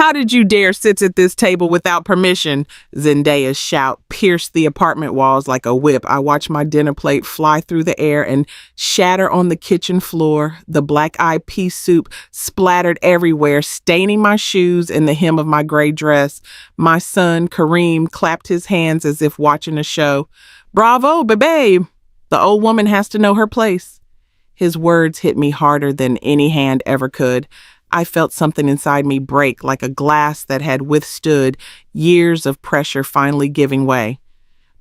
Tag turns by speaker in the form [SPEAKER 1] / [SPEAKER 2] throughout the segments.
[SPEAKER 1] How did you dare sit at this table without permission? Zendaya's shout pierced the apartment walls like a whip. I watched my dinner plate fly through the air and shatter on the kitchen floor. The black-eyed pea soup splattered everywhere, staining my shoes and the hem of my gray dress. My son, Kareem, clapped his hands as if watching a show. Bravo, babe. The old woman has to know her place. His words hit me harder than any hand ever could. I felt something inside me break, like a glass that had withstood years of pressure finally giving way.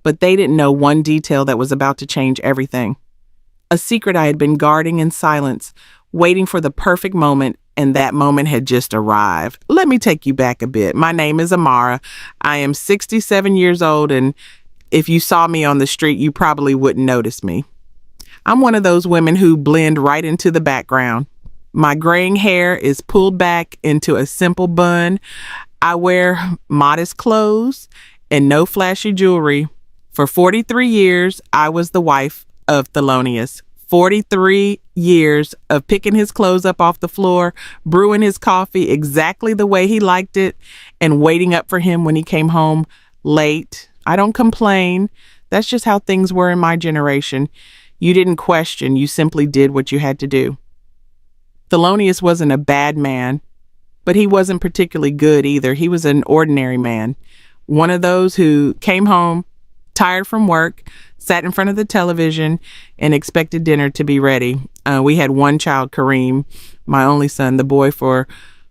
[SPEAKER 1] But they didn't know one detail that was about to change everything. A secret I had been guarding in silence, waiting for the perfect moment, and that moment had just arrived. Let me take you back a bit. My name is Amara. I am 67 years old, and if you saw me on the street, you probably wouldn't notice me. I'm one of those women who blend right into the background. My graying hair is pulled back into a simple bun. I wear modest clothes and no flashy jewelry. For 43 years, I was the wife of Thelonious. 43 years of picking his clothes up off the floor, brewing his coffee exactly the way he liked it, and waiting up for him when he came home late. I don't complain. That's just how things were in my generation. You didn't question, you simply did what you had to do. Thelonious wasn't a bad man, but he wasn't particularly good either. He was an ordinary man. One of those who came home, tired from work, sat in front of the television, and expected dinner to be ready. We had one child, Kareem, my only son, the boy for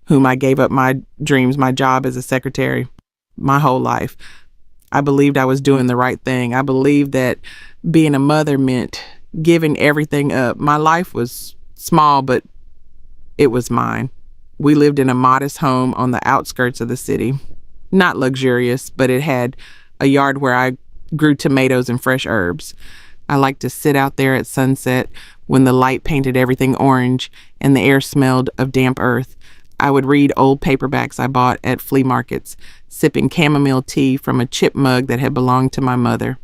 [SPEAKER 1] whom I gave up my dreams, my job as a secretary, my whole life. I believed I was doing the right thing. I believed that being a mother meant giving everything up. My life was small, but it was mine. We lived in a modest home on the outskirts of the city. Not luxurious, but it had a yard where I grew tomatoes and fresh herbs. I liked to sit out there at sunset when the light painted everything orange and the air smelled of damp earth. I would read old paperbacks I bought at flea markets, sipping chamomile tea from a chip mug that had belonged to my mother.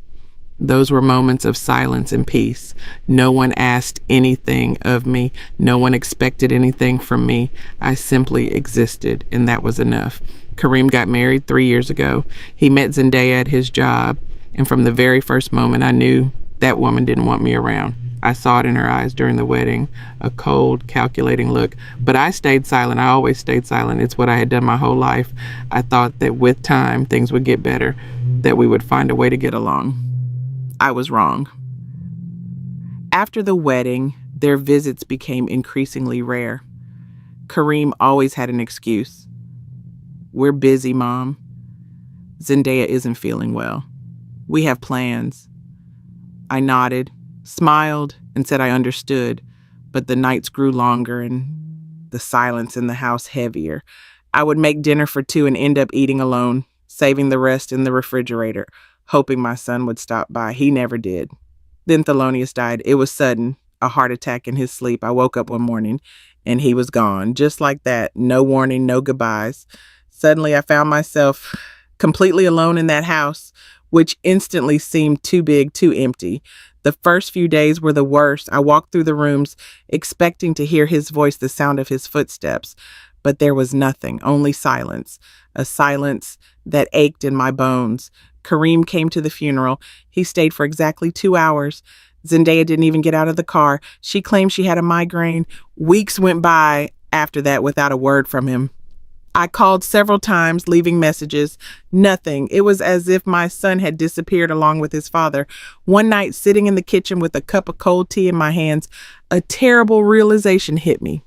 [SPEAKER 1] Those were moments of silence and peace. No one asked anything of me. No one expected anything from me. I simply existed, and that was enough. Kareem got married 3 years ago. He met Zendaya at his job, and from the very first moment, I knew that woman didn't want me around. I saw it in her eyes during the wedding, a cold, calculating look. But I stayed silent. I always stayed silent. It's what I had done my whole life. I thought that with time, things would get better, that we would find a way to get along. I was wrong. After the wedding, their visits became increasingly rare. Kareem always had an excuse. We're busy, Mom. Zendaya isn't feeling well. We have plans. I nodded, smiled, and said I understood, but the nights grew longer and the silence in the house heavier. I would make dinner for two and end up eating alone, saving the rest in the refrigerator, hoping my son would stop by. He never did. Then Thelonious died. It was sudden, a heart attack in his sleep. I woke up one morning and he was gone. Just like that. No warning, no goodbyes. Suddenly I found myself completely alone in that house, which instantly seemed too big, too empty. The first few days were the worst. I walked through the rooms expecting to hear his voice, the sound of his footsteps, but there was nothing, only silence, a silence that ached in my bones. Kareem came to the funeral. He stayed for exactly 2 hours. Zendaya didn't even get out of the car. She claimed she had a migraine. Weeks went by after that without a word from him. I called several times, leaving messages. Nothing. It was as if my son had disappeared along with his father. One night, sitting in the kitchen with a cup of cold tea in my hands, a terrible realization hit me.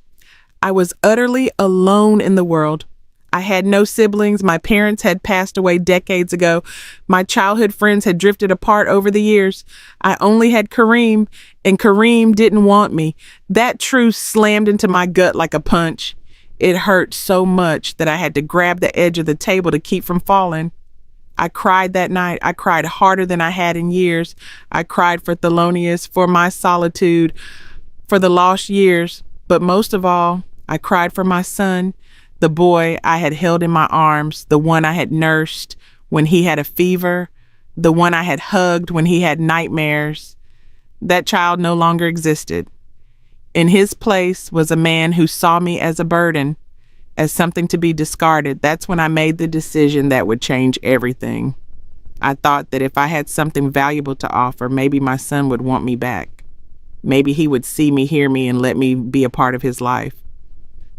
[SPEAKER 1] I was utterly alone in the world. I had no siblings. My parents had passed away decades ago. My childhood friends had drifted apart over the years. I only had Kareem, and Kareem didn't want me. That truth slammed into my gut like a punch. It hurt so much that I had to grab the edge of the table to keep from falling. I cried that night. I cried harder than I had in years. I cried for Thelonious, for my solitude, for the lost years. But most of all, I cried for my son, the boy I had held in my arms, the one I had nursed when he had a fever, the one I had hugged when he had nightmares. That child no longer existed. In his place was a man who saw me as a burden, as something to be discarded. That's when I made the decision that would change everything. I thought that if I had something valuable to offer, maybe my son would want me back. Maybe he would see me, hear me, and let me be a part of his life.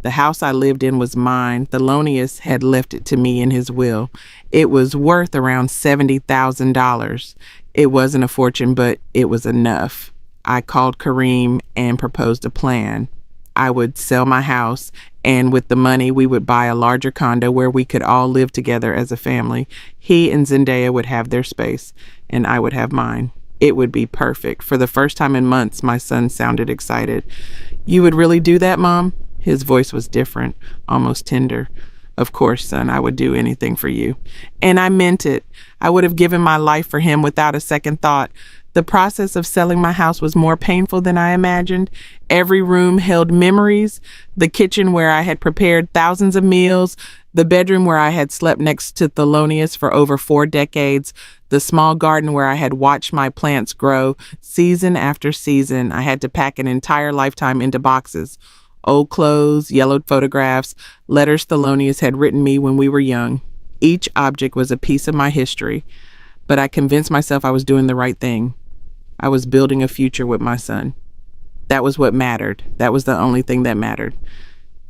[SPEAKER 1] The house I lived in was mine. Thelonious had left it to me in his will. It was worth around $70,000. It wasn't a fortune, but it was enough. I called Kareem and proposed a plan. I would sell my house, and with the money, we would buy a larger condo where we could all live together as a family. He and Zendaya would have their space, and I would have mine. It would be perfect. For the first time in months, my son sounded excited. "You would really do that, Mom?" His voice was different, almost tender. "Of course, son, I would do anything for you." And I meant it. I would have given my life for him without a second thought. The process of selling my house was more painful than I imagined. Every room held memories. The kitchen where I had prepared thousands of meals, the bedroom where I had slept next to Thelonious for over 4 decades, the small garden where I had watched my plants grow. Season after season, I had to pack an entire lifetime into boxes. Old clothes, yellowed photographs, letters Thelonious had written me when we were young. Each object was a piece of my history, but I convinced myself I was doing the right thing. I was building a future with my son. That was what mattered. That was the only thing that mattered.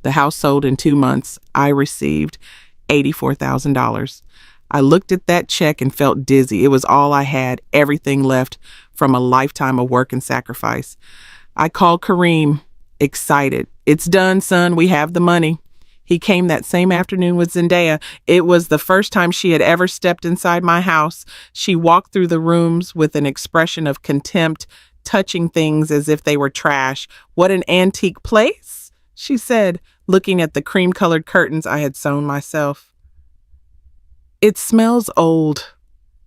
[SPEAKER 1] The house sold in 2 months. I received $84,000. I looked at that check and felt dizzy. It was all I had, everything left from a lifetime of work and sacrifice. I called Kareem, excited. "It's done, son. We have the money." He came that same afternoon with Zendaya. It was the first time she had ever stepped inside my house. She walked through the rooms with an expression of contempt, touching things as if they were trash. "What an antique place," she said, looking at the cream-colored curtains I had sewn myself. "It smells old."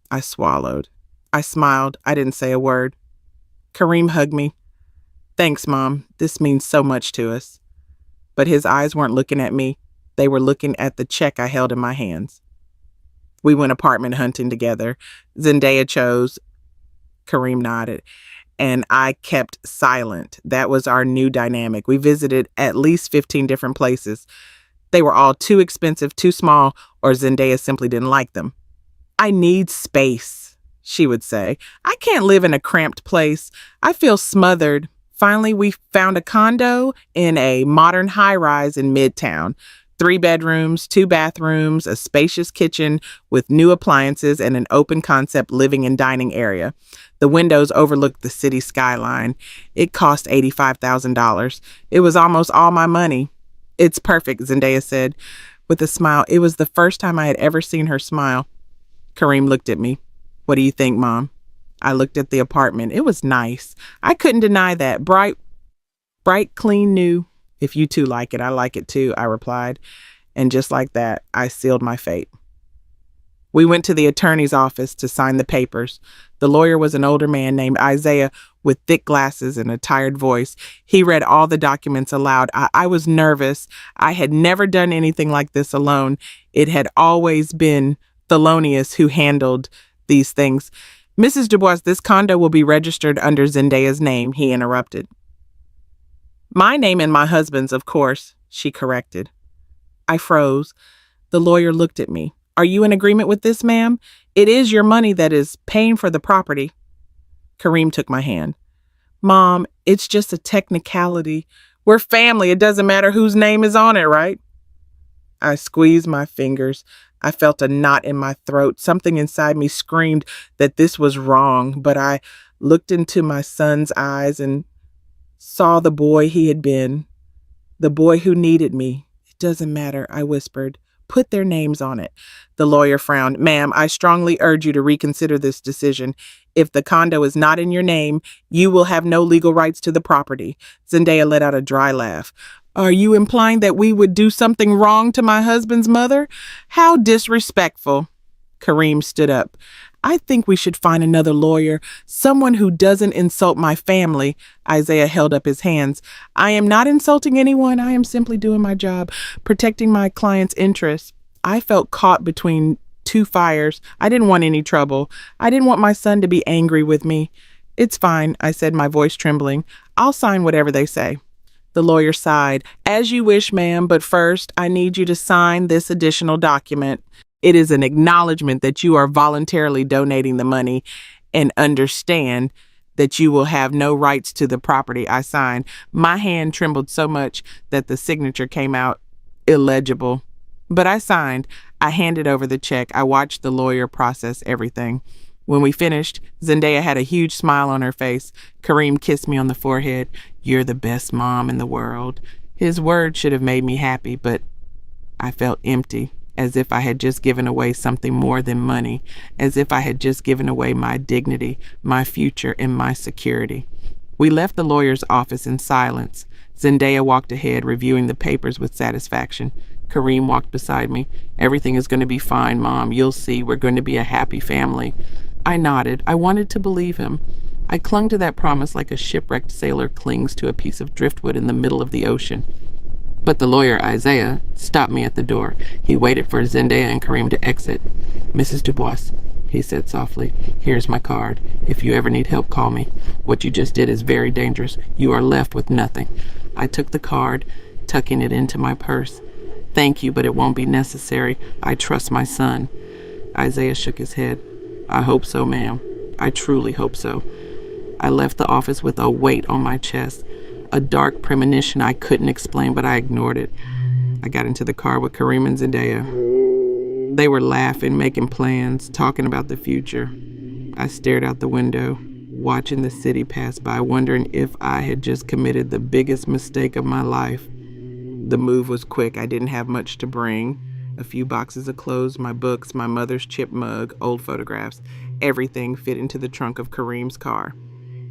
[SPEAKER 1] I swallowed. I smiled. I didn't say a word. Kareem hugged me. "Thanks, Mom. This means so much to us." But his eyes weren't looking at me. They were looking at the check I held in my hands. We went apartment hunting together. Zendaya chose. Kareem nodded. And I kept silent. That was our new dynamic. We visited at least 15 different places. They were all too expensive, too small, or Zendaya simply didn't like them. "I need space," she would say. "I can't live in a cramped place. I feel smothered." Finally, we found a condo in a modern high-rise in Midtown. 3 bedrooms, 2 bathrooms, a spacious kitchen with new appliances, and an open-concept living and dining area. The windows overlooked the city skyline. It cost $85,000. It was almost all my money. "It's perfect," Zendaya said with a smile. It was the first time I had ever seen her smile. Kareem looked at me. "What do you think, Mom?" I looked at the apartment. It was nice. I couldn't deny that. Bright, clean, new. "If you two like it, I like it too," I replied. And just like that, I sealed my fate. We went to the attorney's office to sign the papers. The lawyer was an older man named Isaiah with thick glasses and a tired voice. He read all the documents aloud. I was nervous. I had never done anything like this alone. It had always been Thelonious who handled these things. "Mrs. Dubois, this condo will be registered under Zendaya's name," he interrupted. "My name and my husband's, of course," she corrected. I froze. The lawyer looked at me. "Are you in agreement with this, ma'am? It is your money that is paying for the property." Kareem took my hand. "Mom, it's just a technicality. We're family. It doesn't matter whose name is on it, right?" I squeezed my fingers. I felt a knot in my throat. Something inside me screamed that this was wrong, but I looked into my son's eyes and saw the boy he had been, the boy who needed me. "It doesn't matter," I whispered. "Put their names on it." The lawyer frowned. "Ma'am, I strongly urge you to reconsider this decision. If the condo is not in your name, you will have no legal rights to the property." Zendaya let out a dry laugh. "Are you implying that we would do something wrong to my husband's mother? How disrespectful." Kareem stood up. "I think we should find another lawyer, someone who doesn't insult my family." Isaiah held up his hands. "I am not insulting anyone. I am simply doing my job, protecting my client's interests." I felt caught between 2 fires. I didn't want any trouble. I didn't want my son to be angry with me. "It's fine," I said, my voice trembling. "I'll sign whatever they say." The lawyer sighed. As you wish, ma'am, but first, I need you to sign this additional document. It is an acknowledgement that you are voluntarily donating the money and understand that you will have no rights to the property. I signed. My hand trembled so much that the signature came out illegible. But I signed. I handed over the check. I watched the lawyer process everything. When we finished, Zendaya had a huge smile on her face. Kareem kissed me on the forehead. You're the best mom in the world. His words should have made me happy, but I felt empty, as if I had just given away something more than money, as if I had just given away my dignity, my future, and my security. We left the lawyer's office in silence. Zendaya walked ahead, reviewing the papers with satisfaction. Kareem walked beside me. Everything is going to be fine, Mom. You'll see. We're going to be a happy family. I nodded. I wanted to believe him. I clung to that promise like a shipwrecked sailor clings to a piece of driftwood in the middle of the ocean. But the lawyer, Isaiah, stopped me at the door. He waited for Zendaya and Kareem to exit. Mrs. Dubois, he said softly, here's my card. If you ever need help, call me. What you just did is very dangerous. You are left with nothing. I took the card, tucking it into my purse. Thank you, but it won't be necessary. I trust my son. Isaiah shook his head. I hope so, ma'am. I truly hope so. I left the office with a weight on my chest, a dark premonition I couldn't explain, but I ignored it. I got into the car with Kareem and Zendaya. They were laughing, making plans, talking about the future. I stared out the window, watching the city pass by, wondering if I had just committed the biggest mistake of my life. The move was quick. I didn't have much to bring. A few boxes of clothes, my books, my mother's chip mug, old photographs. Everything fit into the trunk of Kareem's car.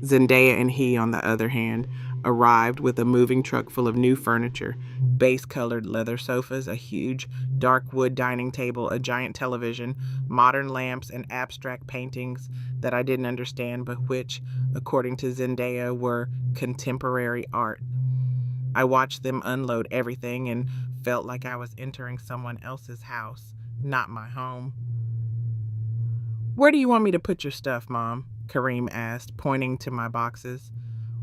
[SPEAKER 1] Zendaya and he, on the other hand, arrived with a moving truck full of new furniture, base-colored leather sofas, a huge dark wood dining table, a giant television, modern lamps, and abstract paintings that I didn't understand, but which, according to Zendaya, were contemporary art. I watched them unload everything and felt like I was entering someone else's house, not my home. Where do you want me to put your stuff, Mom? Kareem asked, pointing to my boxes.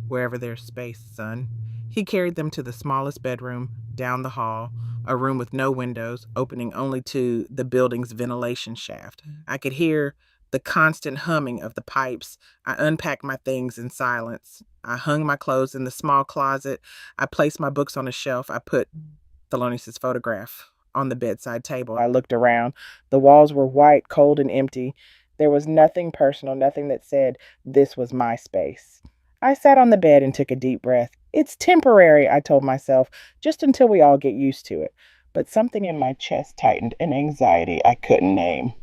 [SPEAKER 1] Wherever there's space, son. He carried them to the smallest bedroom, down the hall, a room with no windows, opening only to the building's ventilation shaft. I could hear the constant humming of the pipes. I unpacked my things in silence. I hung my clothes in the small closet. I placed my books on a shelf. I put Thelonious' photograph on the bedside table. I looked around. The walls were white, cold, and empty. There was nothing personal, nothing that said this was my space. I sat on the bed and took a deep breath. It's temporary, I told myself, just until we all get used to it. But something in my chest tightened, an anxiety I couldn't name.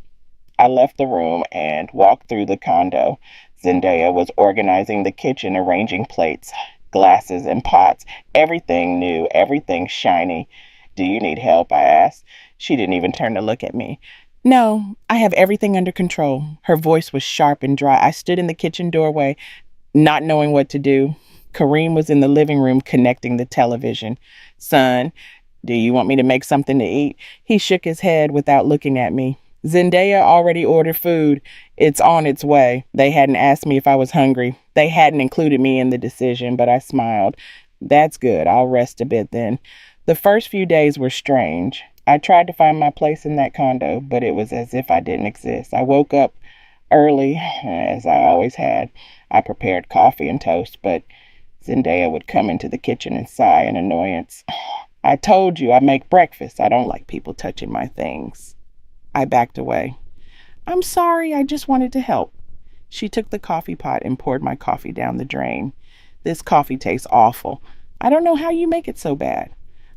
[SPEAKER 1] I left the room and walked through the condo. Zendaya was organizing the kitchen, arranging plates, glasses, and pots. Everything new, everything shiny. Do you need help? I asked. She didn't even turn to look at me. No, I have everything under control. Her voice was sharp and dry. I stood in the kitchen doorway, not knowing what to do. Kareem was in the living room connecting the television. Son, do you want me to make something to eat? He shook his head without looking at me. Zendaya already ordered food. It's on its way. They hadn't asked me if I was hungry. They hadn't included me in the decision, but I smiled. That's good. I'll rest a bit then. The first few days were strange. I tried to find my place in that condo, but it was as if I didn't exist. I woke up early, as I always had. I prepared coffee and toast, but Zendaya would come into the kitchen and sigh in annoyance. I told you I make breakfast. I don't like people touching my things. I backed away. I'm sorry, I just wanted to help. She took the coffee pot and poured my coffee down the drain. This coffee tastes awful. I don't know how you make it so bad.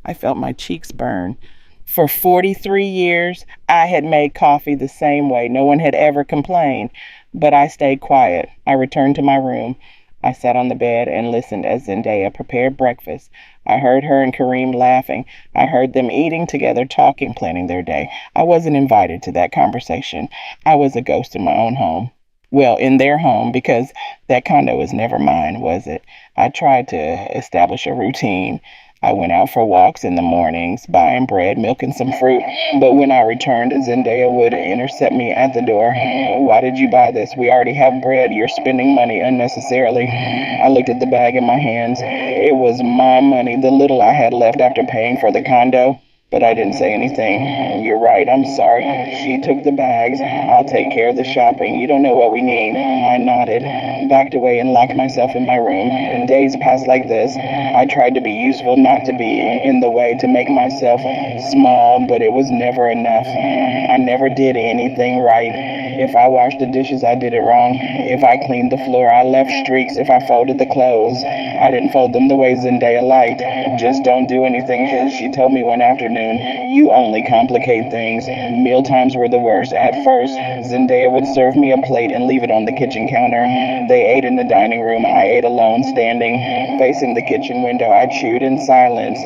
[SPEAKER 1] I felt my cheeks burn. For 43 years, I had made coffee the same way. No one had ever complained, but I stayed quiet. I returned to my room. I sat on the bed and listened as Zendaya prepared breakfast. I heard her and Kareem laughing. I heard them eating together, talking, planning their day. I wasn't invited to that conversation. I was a ghost in my own home. Well, in their home, because that condo was never mine, was it? I tried to establish a routine. I went out for walks in the mornings, buying bread, milk, and some fruit. But when I returned, Zendaya would intercept me at the door. Why did you buy this? We already have bread. You're spending money unnecessarily. I looked at the bag in my hands. It was my money, the little I had left after paying for the condo. But I didn't say anything. You're right, I'm sorry. She took the bags. I'll take care of the shopping. You don't know what we need. I nodded, backed away, and locked myself in my room. And days passed like this. I tried to be useful, not to be in the way, to make myself small, but it was never enough. I never did anything right. If I washed the dishes, I did it wrong. If I cleaned the floor, I left streaks. If I folded the clothes, I didn't fold them the way Zendaya liked. Just don't do anything, she told me one afternoon. You only complicate things. Meal times were the worst. At first, Zendaya would serve me a plate and leave it on the kitchen counter. They ate in the dining room. I ate alone, standing, facing the kitchen window. I chewed in silence,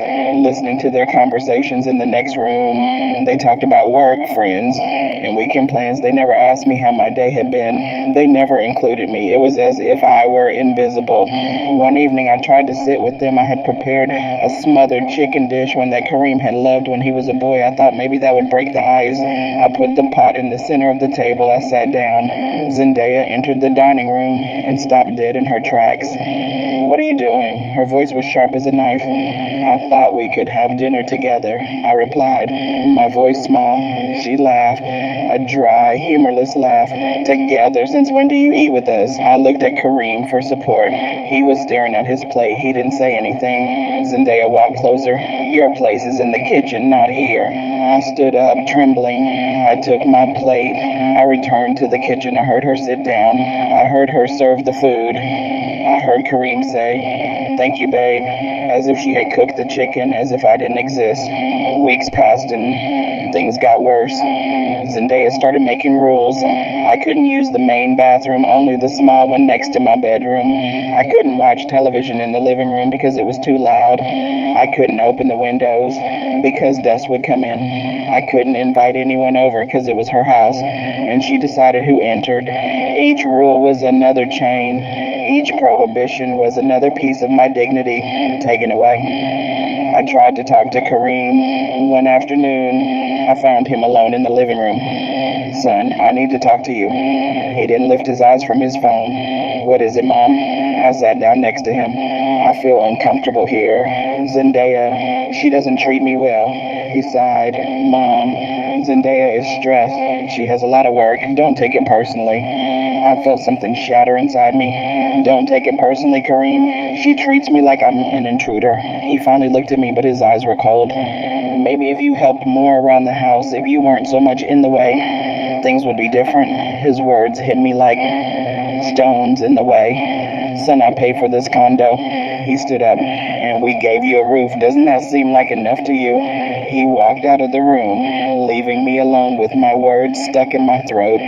[SPEAKER 1] listening to their conversations in the next room. They talked about work, friends, and weekend plans. They never asked me how my day had been. They never included me. It was as if I were invisible. One evening, I tried to sit with them. I had prepared a smothered chicken dish, one that Kareem had loved when he was a boy. I thought maybe that would break the ice. I put the pot in the center of the table. I sat down. Zendaya entered the dining room and stopped dead in her tracks. What are you doing? Her voice was sharp as a knife. I thought we could have dinner together, I replied, my voice small. She laughed, a dry, humorless laugh. Together? Since when do you eat with us? I looked at Kareem for support. He was staring at his plate. He didn't say anything. Zendaya walked closer. Your place is in the kitchen, not here. I stood up, trembling. I took my plate. I returned to the kitchen. I heard her sit down. I heard her serve the food. I heard Kareem say, thank you, babe, as if she had cooked the chicken, as if I didn't exist. Weeks passed and things got worse. Zendaya started making rules. I couldn't use the main bathroom, only the small one next to my bedroom. I couldn't watch television in the living room because it was too loud. I couldn't open the windows because dust would come in. I couldn't invite anyone over because it was her house, and she decided who entered. Each rule was another chain. Each prohibition was another piece of my dignity taken away. I tried to talk to Kareem. One afternoon, I found him alone in the living room. Son, I need to talk to you. He didn't lift his eyes from his phone. What is it, Mom? I sat down next to him. I feel uncomfortable here. Zendaya, she doesn't treat me well. He sighed. Mom, Zendaya is stressed. She has a lot of work. Don't take it personally. I felt something shatter inside me. Don't take it personally, Kareem. She treats me like I'm an intruder. He finally looked at me, but his eyes were cold. Maybe if you helped more around the house, if you weren't so much in the way, things would be different. His words hit me like stones in the way. Son, I pay for this condo. He stood up. And we gave you a roof. Doesn't that seem like enough to you? He walked out of the room, leaving me alone with my words stuck in my throat.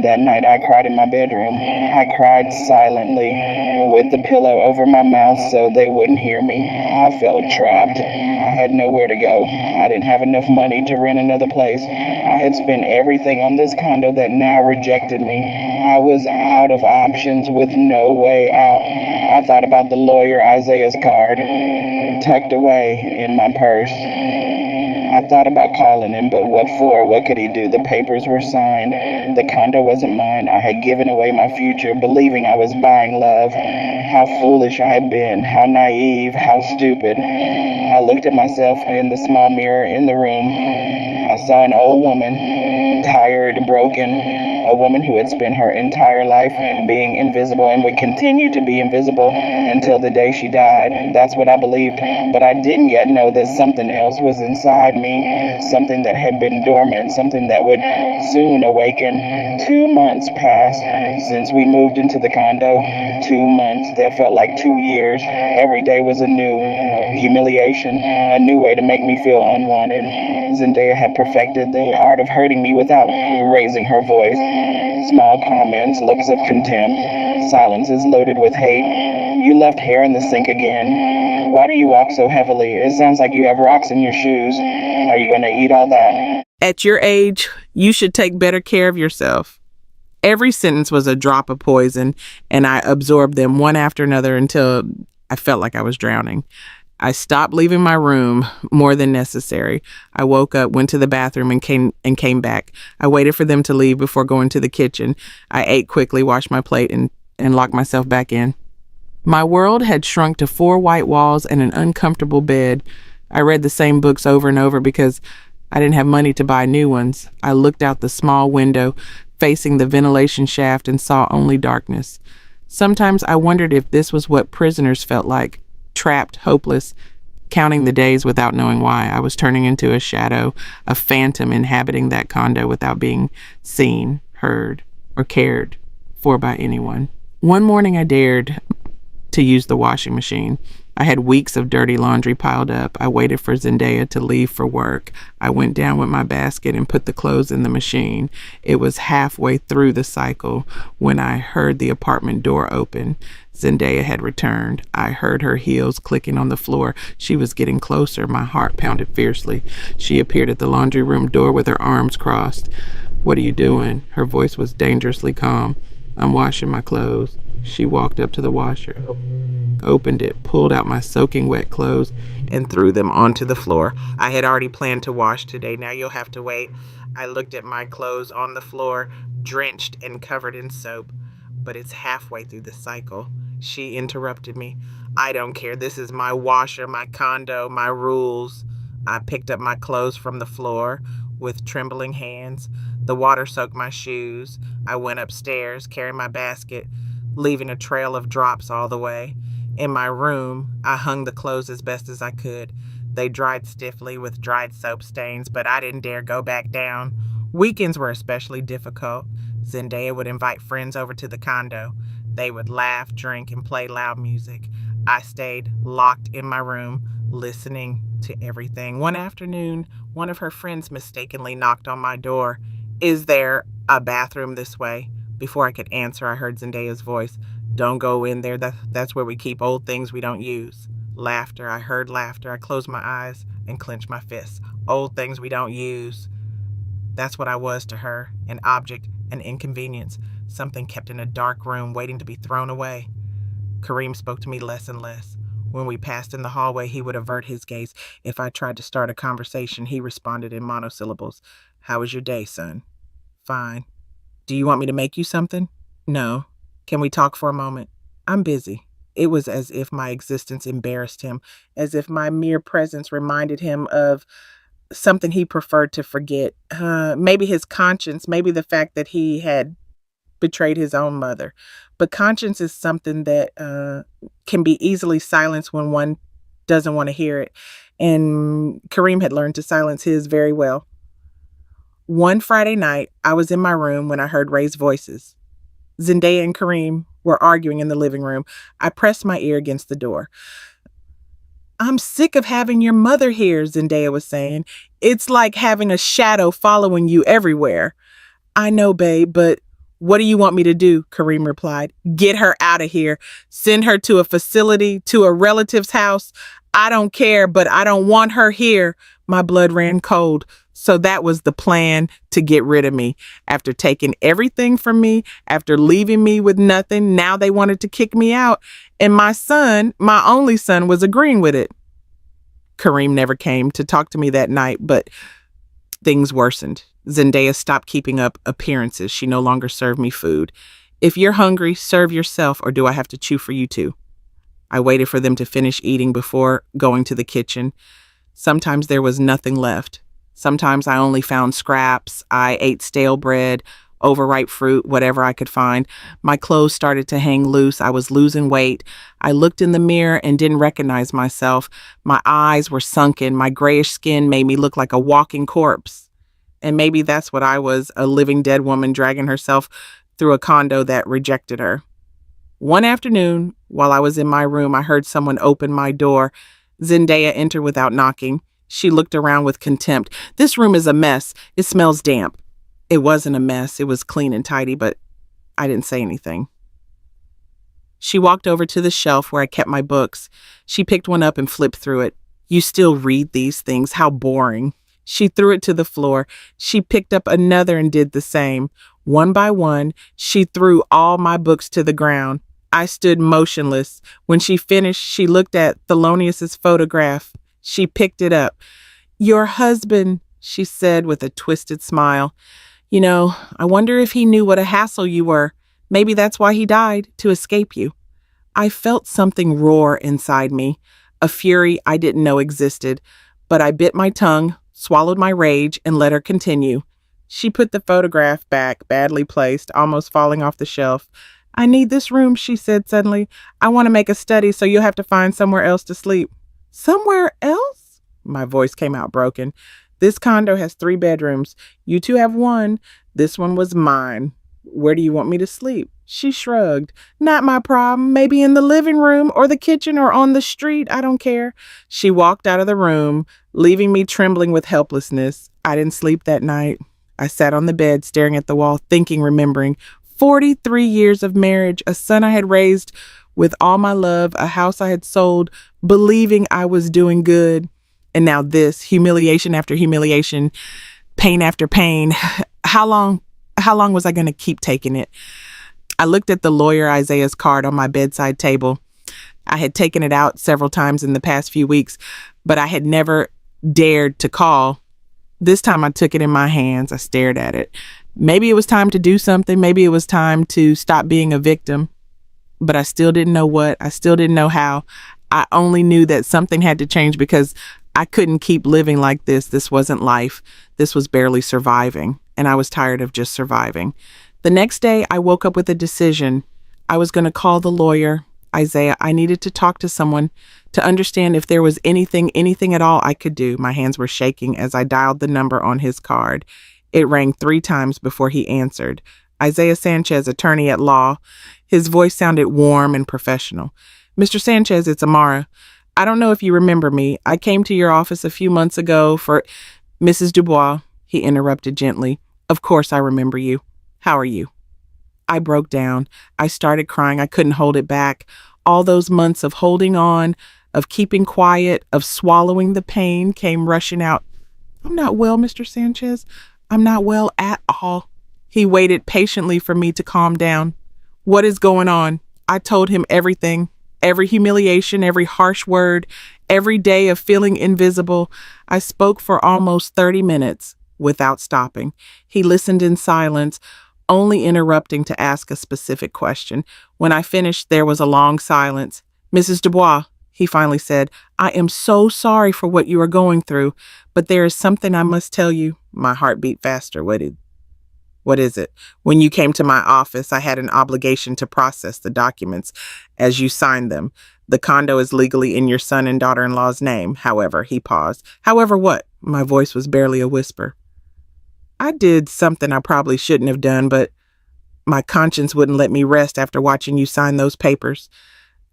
[SPEAKER 1] That night I cried in my bedroom. I cried silently, with the pillow over my mouth so they wouldn't hear me. I felt trapped. I had nowhere to go. I didn't have enough money to rent another place. I had spent everything on this condo that now rejected me. I was out of options with no way out. I thought about the lawyer Isaiah's card tucked away in my purse. I thought about calling him, but what for? What could he do? The papers were signed. The condo wasn't mine. I had given away my future, believing I was buying love. How foolish I had been. How naive. How stupid. I looked at myself in the small mirror in the room. I saw an old woman, tired, broken, a woman who had spent her entire life being invisible and would continue to be invisible until the day she died. That's what I believed. But I didn't yet know that something else was inside me, something that had been dormant, something that would soon awaken. 2 months passed since we moved into the condo. 2 months that felt like 2 years. Every day was a new humiliation, a new way to make me feel unwanted. Zendaya had perfected the art of hurting me without raising her voice. Small comments, looks of contempt, silences loaded with hate. You left hair in the sink again. Why do you walk so heavily? It sounds like you have rocks in your shoes. Are you going to eat all that? At your age, you should take better care of yourself. Every sentence was a drop of poison, and I absorbed them one after another until I felt like I was drowning. I stopped leaving my room more than necessary. I woke up, went to the bathroom, and came back. I waited for them to leave before going to the kitchen. I ate quickly, washed my plate, and locked myself back in. My world had shrunk to 4 white walls and an uncomfortable bed. I read the same books over and over because I didn't have money to buy new ones. I looked out the small window facing the ventilation shaft and saw only darkness. Sometimes I wondered if this was what prisoners felt like, trapped, hopeless, counting the days without knowing why. I was turning into a shadow, a phantom inhabiting that condo without being seen, heard, or cared for by anyone. One morning I dared to use the washing machine. I had weeks of dirty laundry piled up. I waited for Zendaya to leave for work. I went down with my basket and put the clothes in the machine. It was halfway through the cycle when I heard the apartment door open. Zendaya had returned. I heard her heels clicking on the floor. She was getting closer. My heart pounded fiercely. She appeared at the laundry room door with her arms crossed. "What are you doing?" Her voice was dangerously calm. "I'm washing my clothes." She walked up to the washer, opened it, pulled out my soaking wet clothes, and threw them onto the floor. I had already planned to wash today. Now you'll have to wait. I looked at my clothes on the floor, drenched and covered in soap. But it's halfway through the cycle. She interrupted me. "I don't care. This is my washer, my condo, my rules." I picked up my clothes from the floor with trembling hands. The water soaked my shoes. I went upstairs, carrying my basket, leaving a trail of drops all the way. In my room, I hung the clothes as best as I could. They dried stiffly with dried soap stains, but I didn't dare go back down. Weekends were especially difficult. Zendaya would invite friends over to the condo. They would laugh, drink, and play loud music. I stayed locked in my room, listening to everything. One afternoon, one of her friends mistakenly knocked on my door. "Is there a bathroom this way?" Before I could answer, I heard Zendaya's voice. "Don't go in there. That's where we keep old things we don't use." Laughter. I heard laughter. I closed my eyes and clenched my fists. Old things we don't use. That's what I was to her, an object, an inconvenience, something kept in a dark room waiting to be thrown away. Kareem spoke to me less and less. When we passed in the hallway, he would avert his gaze. If I tried to start a conversation, he responded in monosyllables. "How was your day, son?" "Fine." "Do you want me to make you something?" "No." "Can we talk for a moment?" "I'm busy." It was as if my existence embarrassed him, as if my mere presence reminded him of something he preferred to forget. Maybe his conscience, maybe the fact that he had betrayed his own mother. But conscience is something that can be easily silenced when one doesn't want to hear it. And Kareem had learned to silence his very well. One Friday night, I was in my room when I heard raised voices. Zendaya and Kareem were arguing in the living room. I pressed my ear against the door. "I'm sick of having your mother here," Zendaya was saying. "It's like having a shadow following you everywhere." "I know, babe, but what do you want me to do?" Kareem replied. "Get her out of here. Send her to a facility, to a relative's house. I don't care, but I don't want her here." My blood ran cold. So that was the plan, to get rid of me. After taking everything from me, after leaving me with nothing, now they wanted to kick me out. And my son, my only son, was agreeing with it. Kareem never came to talk to me that night, but things worsened. Zendaya stopped keeping up appearances. She no longer served me food. "If you're hungry, serve yourself, or do I have to chew for you too?" I waited for them to finish eating before going to the kitchen. Sometimes there was nothing left. Sometimes I only found scraps. I ate stale bread, overripe fruit, whatever I could find. My clothes started to hang loose. I was losing weight. I looked in the mirror and didn't recognize myself. My eyes were sunken. My grayish skin made me look like a walking corpse. And maybe that's what I was, a living dead woman dragging herself through a condo that rejected her. One afternoon, while I was in my room, I heard someone open my door. Zendaya entered without knocking. She looked around with contempt. "This room is a mess. It smells damp." It wasn't a mess. It was clean and tidy, but I didn't say anything. She walked over to the shelf where I kept my books. She picked one up and flipped through it. "You still read these things? How boring." She threw it to the floor. She picked up another and did the same. One by one, she threw all my books to the ground. I stood motionless. When she finished, she looked at Thelonious's photograph. She picked it up. Your husband, she said with a twisted smile. You know, I wonder if he knew what a hassle you were. Maybe that's why he died, to escape you. I felt something roar inside me, a fury I didn't know existed, but I bit my tongue, swallowed my rage, and let her continue. She put the photograph back, badly placed, almost falling off the shelf. I need this room, she said suddenly. I want to make a study, so you'll have to find somewhere else to sleep. Somewhere else? My voice came out broken. This condo has 3 bedrooms. You 2 have 1. This one was mine. Where do you want me to sleep? She shrugged. Not my problem. Maybe in the living room or the kitchen or on the street. I don't care. She walked out of the room, leaving me trembling with helplessness. I didn't sleep that night. I sat on the bed, staring at the wall, thinking, remembering. 43 years of marriage, a son I had raised with all my love, a house I had sold, believing I was doing good. And now this, humiliation after humiliation, pain after pain. How long was I going to keep taking it? I looked at the lawyer Isaiah's card on my bedside table. I had taken it out several times in the past few weeks, but I had never dared to call. This time I took it in my hands. I stared at it. Maybe it was time to do something. Maybe it was time to stop being a victim. But I still didn't know what. I still didn't know how. I only knew that something had to change because I couldn't keep living like this. This wasn't life. This was barely surviving. And I was tired of just surviving. The next day, I woke up with a decision. I was going to call the lawyer, Isaiah. I needed to talk to someone to understand if there was anything at all I could do. My hands were shaking as I dialed the number on his card. It rang 3 times before he answered. Isaiah Sanchez, attorney at law. His voice sounded warm and professional. Mr. Sanchez, it's Amara. I don't know if you remember me. I came to your office a few months ago for Mrs. Dubois, he interrupted gently. Of course I remember you. How are you? I broke down. I started crying. I couldn't hold it back. All those months of holding on, of keeping quiet, of swallowing the pain came rushing out. I'm not well, Mr. Sanchez. I'm not well at all. He waited patiently for me to calm down. What is going on? I told him everything, every humiliation, every harsh word, every day of feeling invisible. I spoke for almost 30 minutes without stopping. He listened in silence, only interrupting to ask a specific question. When I finished, there was a long silence. Mrs. Dubois, he finally said, I am so sorry for what you are going through, but there is something I must tell you. My heart beat faster. What is it? When you came to my office, I had an obligation to process the documents as you signed them. The condo is legally in your son and daughter-in-law's name. However, he paused. However, what? My voice was barely a whisper. I did something I probably shouldn't have done, but my conscience wouldn't let me rest after watching you sign those papers.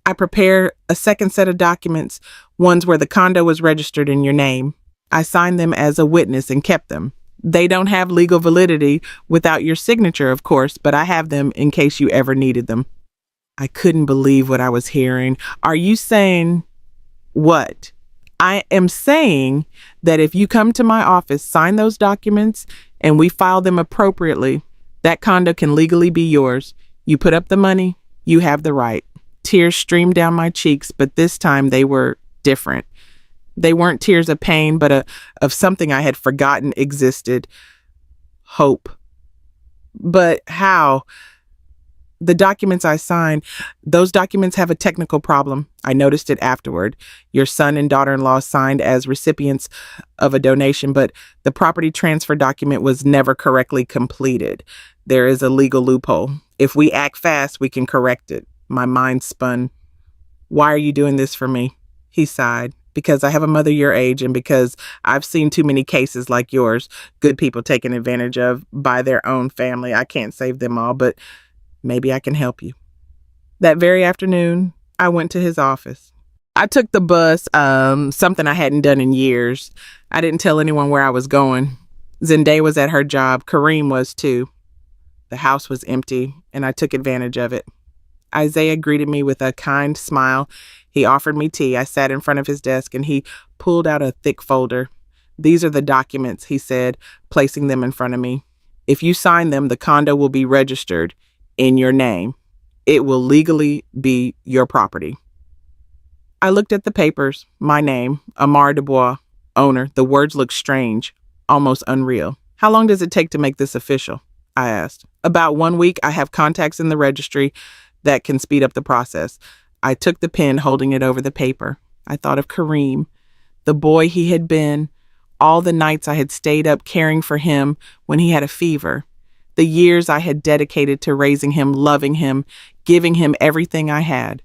[SPEAKER 1] I prepared a second set of documents, ones where the condo was registered in your name. I signed them as a witness and kept them. They don't have legal validity without your signature, of course, but I have them in case you ever needed them. I couldn't believe what I was hearing. Are you saying what? I am saying that if you come to my office, sign those documents, and we file them appropriately, that condo can legally be yours. You put up the money, you have the right. Tears streamed down my cheeks, but this time they were different. They weren't tears of pain, but of something I had forgotten existed. Hope. But how? The documents I signed, those documents have a technical problem. I noticed it afterward. Your son and daughter-in-law signed as recipients of a donation, but the property transfer document was never correctly completed. There is a legal loophole. If we act fast, we can correct it. My mind spun. Why are you doing this for me? He sighed. Because I have a mother your age and because I've seen too many cases like yours, good people taken advantage of by their own family. I can't save them all, but maybe I can help you. That very afternoon, I went to his office. I took the bus, something I hadn't done in years. I didn't tell anyone where I was going. Zendaya was at her job. Kareem was too. The house was empty, and I took advantage of it. Isaiah greeted me with a kind smile. He offered me tea. I sat in front of his desk, and he pulled out a thick folder. These are the documents, he said, placing them in front of me. If you sign them, the condo will be registered in your name. It will legally be your property. I looked at the papers. My name, Amar Dubois, owner. The words looked strange, almost unreal. How long does it take to make this official? I asked. About 1 week. I have contacts in the registry that can speed up the process. I took the pen, holding it over the paper. I thought of Kareem, the boy he had been, all the nights I had stayed up caring for him when he had a fever, the years I had dedicated to raising him, loving him, giving him everything I had.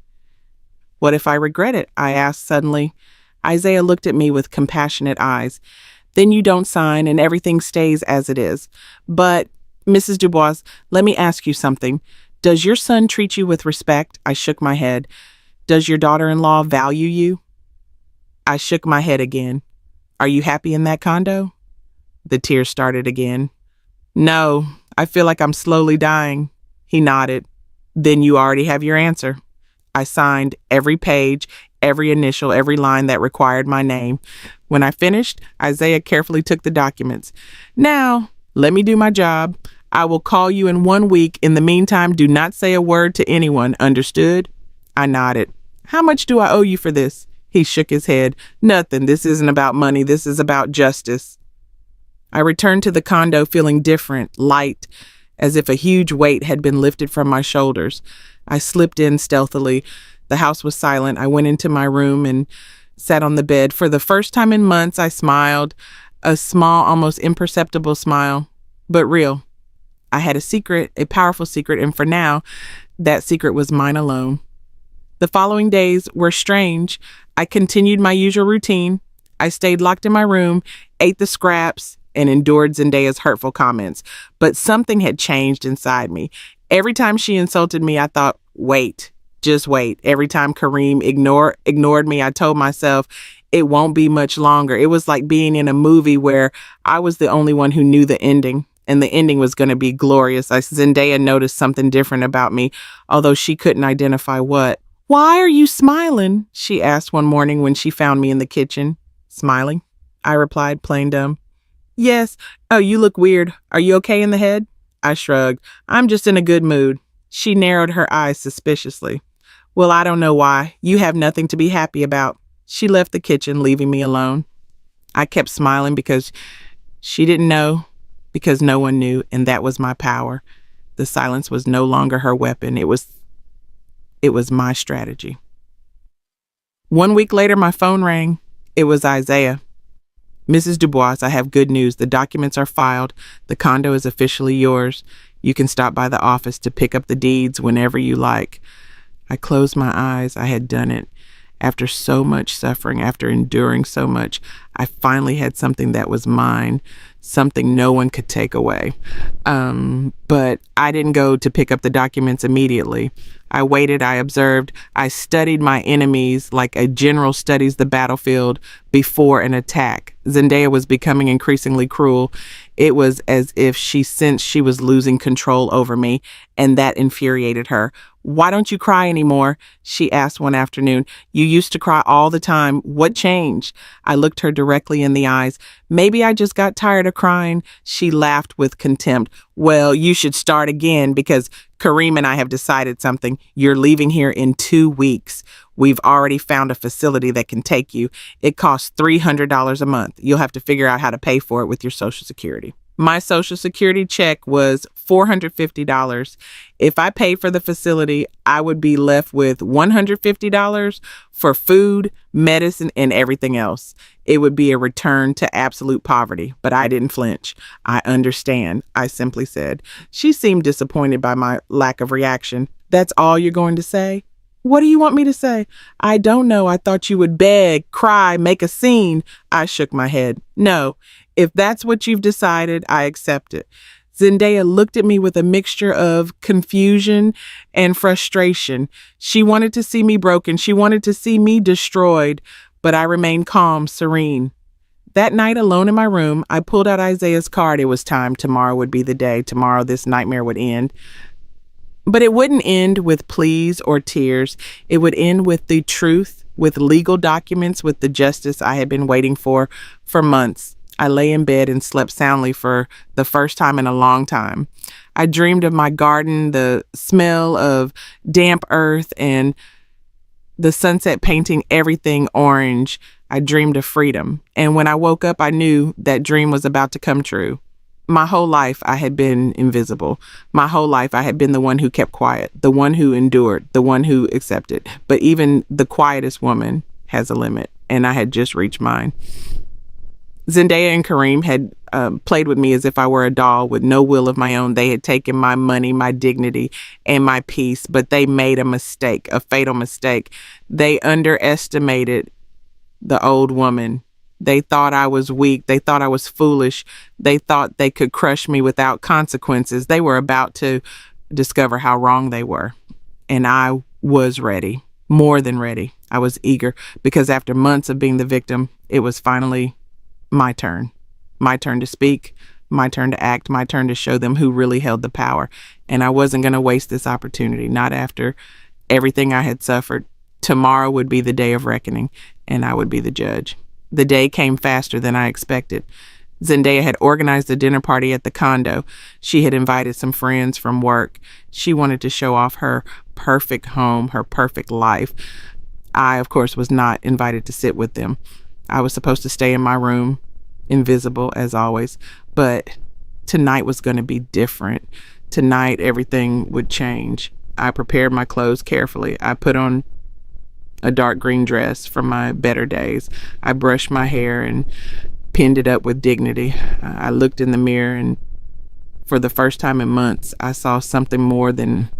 [SPEAKER 1] What if I regret it? I asked suddenly. Isaiah looked at me with compassionate eyes. Then you don't sign and everything stays as it is. But, Mrs. Dubois, let me ask you something. Does your son treat you with respect? I shook my head. Does your daughter-in-law value you? I shook my head again. Are you happy in that condo? The tears started again. No, I feel like I'm slowly dying. He nodded. Then you already have your answer. I signed every page, every initial, every line that required my name. When I finished, Isaiah carefully took the documents. Now, let me do my job. I will call you in 1 week. In the meantime, do not say a word to anyone. Understood? I nodded. How much do I owe you for this? He shook his head. Nothing. This isn't about money. This is about justice. I returned to the condo feeling different, light, as if a huge weight had been lifted from my shoulders. I slipped in stealthily. The house was silent. I went into my room and sat on the bed. For the first time in months, I smiled, a small, almost imperceptible smile, but real. I had a secret, a powerful secret, and for now, that secret was mine alone. The following days were strange. I continued my usual routine. I stayed locked in my room, ate the scraps, and endured Zendaya's hurtful comments. But something had changed inside me. Every time she insulted me, I thought, wait, just wait. Every time Kareem ignored me, I told myself, it won't be much longer. It was like being in a movie where I was the only one who knew the ending, and the ending was going to be glorious. Zendaya noticed something different about me, although she couldn't identify what. Why are you smiling? She asked one morning when she found me in the kitchen. Smiling? I replied, plain dumb. Yes. Oh, you look weird. Are you okay in the head? I shrugged. I'm just in a good mood. She narrowed her eyes suspiciously. Well, I don't know why. You have nothing to be happy about. She left the kitchen, leaving me alone. I kept smiling because she didn't know, because no one knew, and that was my power. The silence was no longer her weapon. It was my strategy. 1 week later, my phone rang. It was Isaiah. Mrs. Dubois, I have good news. The documents are filed. The condo is officially yours. You can stop by the office to pick up the deeds whenever you like. I closed my eyes. I had done it. After so much suffering, after enduring so much, I finally had something that was mine, something no one could take away. But I didn't go to pick up the documents immediately. I waited, I observed, I studied my enemies like a general studies the battlefield before an attack. Zendaya was becoming increasingly cruel. It was as if she sensed she was losing control over me, and that infuriated her. Why don't you cry anymore? She asked one afternoon. You used to cry all the time. What changed? I looked her directly in the eyes. Maybe I just got tired of crying. She laughed with contempt. Well, you should start again because Kareem and I have decided something. You're leaving here in 2 weeks. We've already found a facility that can take you. It costs $300 a month. You'll have to figure out how to pay for it with your Social Security. My Social Security check was $450. If I paid for the facility, I would be left with $150 for food, medicine, and everything else. It would be a return to absolute poverty, but I didn't flinch. I understand, I simply said. She seemed disappointed by my lack of reaction. That's all you're going to say? What do you want me to say? I don't know. I thought you would beg, cry, make a scene. I shook my head. No, if that's what you've decided, I accept it. Zendaya looked at me with a mixture of confusion and frustration. She wanted to see me broken. She wanted to see me destroyed, but I remained calm, serene. That night, alone in my room, I pulled out Isaiah's card. It was time. Tomorrow would be the day. Tomorrow, this nightmare would end. But it wouldn't end with pleas or tears. It would end with the truth, with legal documents, with the justice I had been waiting for months. I lay in bed and slept soundly for the first time in a long time. I dreamed of my garden, the smell of damp earth, and the sunset painting everything orange. I dreamed of freedom. And when I woke up, I knew that dream was about to come true. My whole life, I had been invisible. My whole life, I had been the one who kept quiet, the one who endured, the one who accepted. But even the quietest woman has a limit, and I had just reached mine. Zendaya and Kareem had played with me as if I were a doll with no will of my own. They had taken my money, my dignity, and my peace, but they made a mistake, a fatal mistake. They underestimated the old woman. They thought I was weak. They thought I was foolish. They thought they could crush me without consequences. They were about to discover how wrong they were. And I was ready, more than ready. I was eager because after months of being the victim, it was finally my turn. My turn to speak, my turn to act, my turn to show them who really held the power. And I wasn't going to waste this opportunity, not after everything I had suffered. Tomorrow would be the day of reckoning, and I would be the judge. The day came faster than I expected. Zendaya had organized a dinner party at the condo. She had invited some friends from work. She wanted to show off her perfect home, her perfect life. I, of course, was not invited to sit with them. I was supposed to stay in my room, invisible as always, but tonight was going to be different. Tonight, everything would change. I prepared my clothes carefully. I put on a dark green dress from my better days. I brushed my hair and pinned it up with dignity. I looked in the mirror, and for the first time in months, I saw something more than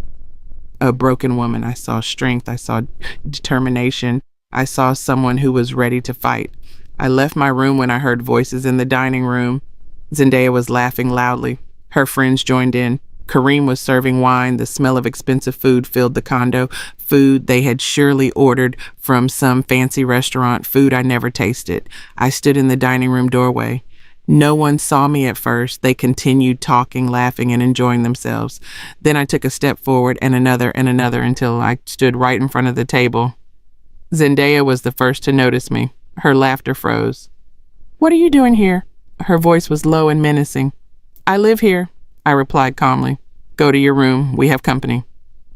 [SPEAKER 1] a broken woman. I saw strength. I saw determination. I saw someone who was ready to fight. I left my room when I heard voices in the dining room. Zendaya was laughing loudly. Her friends joined in. Kareem was serving wine. The smell of expensive food filled the condo. Food they had surely ordered from some fancy restaurant. Food I never tasted. I stood in the dining room doorway. No one saw me at first. They continued talking, laughing, and enjoying themselves. Then I took a step forward and another until I stood right in front of the table. Zendaya was the first to notice me. Her laughter froze. "What are you doing here?" Her voice was low and menacing. "I live here," I replied calmly. "Go to your room. We have company."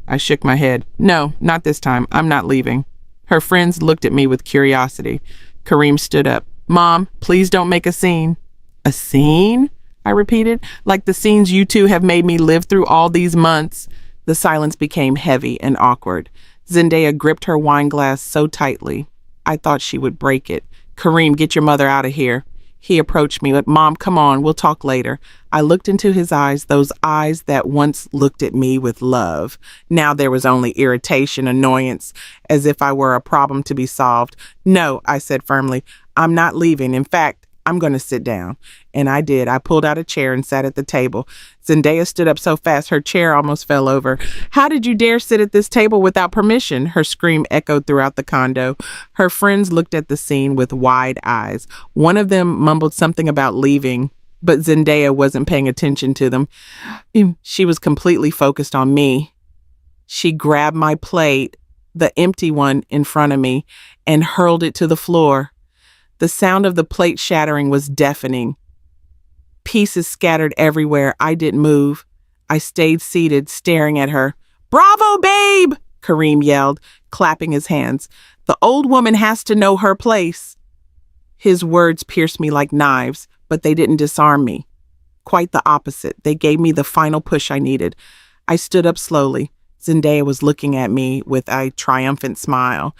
[SPEAKER 1] I shook my head. "No, not this time. I'm not leaving." Her friends looked at me with curiosity. Kareem stood up. "Mom, please don't make a scene." "A scene?" I repeated. "Like the scenes you two have made me live through all these months." The silence became heavy and awkward. Zendaya gripped her wine glass so tightly, I thought she would break it. "Kareem, get your mother out of here." He approached me, like, "Mom, come on, we'll talk later." I looked into his eyes, those eyes that once looked at me with love. Now there was only irritation, annoyance, as if I were a problem to be solved. "No," I said firmly, "I'm not leaving. In fact, I'm going to sit down." And I did. I pulled out a chair and sat at the table. Zendaya stood up so fast her chair almost fell over. "How did you dare sit at this table without permission?" Her scream echoed throughout the condo. Her friends looked at the scene with wide eyes. One of them mumbled something about leaving, but Zendaya wasn't paying attention to them. She was completely focused on me. She grabbed my plate, the empty one in front of me, and hurled it to the floor. The sound of the plate shattering was deafening. Pieces scattered everywhere. I didn't move. I stayed seated, staring at her. "Bravo, babe!" Kareem yelled, clapping his hands. "The old woman has to know her place." His words pierced me like knives, but they didn't disarm me. Quite the opposite. They gave me the final push I needed. I stood up slowly. Zendaya was looking at me with a triumphant smile.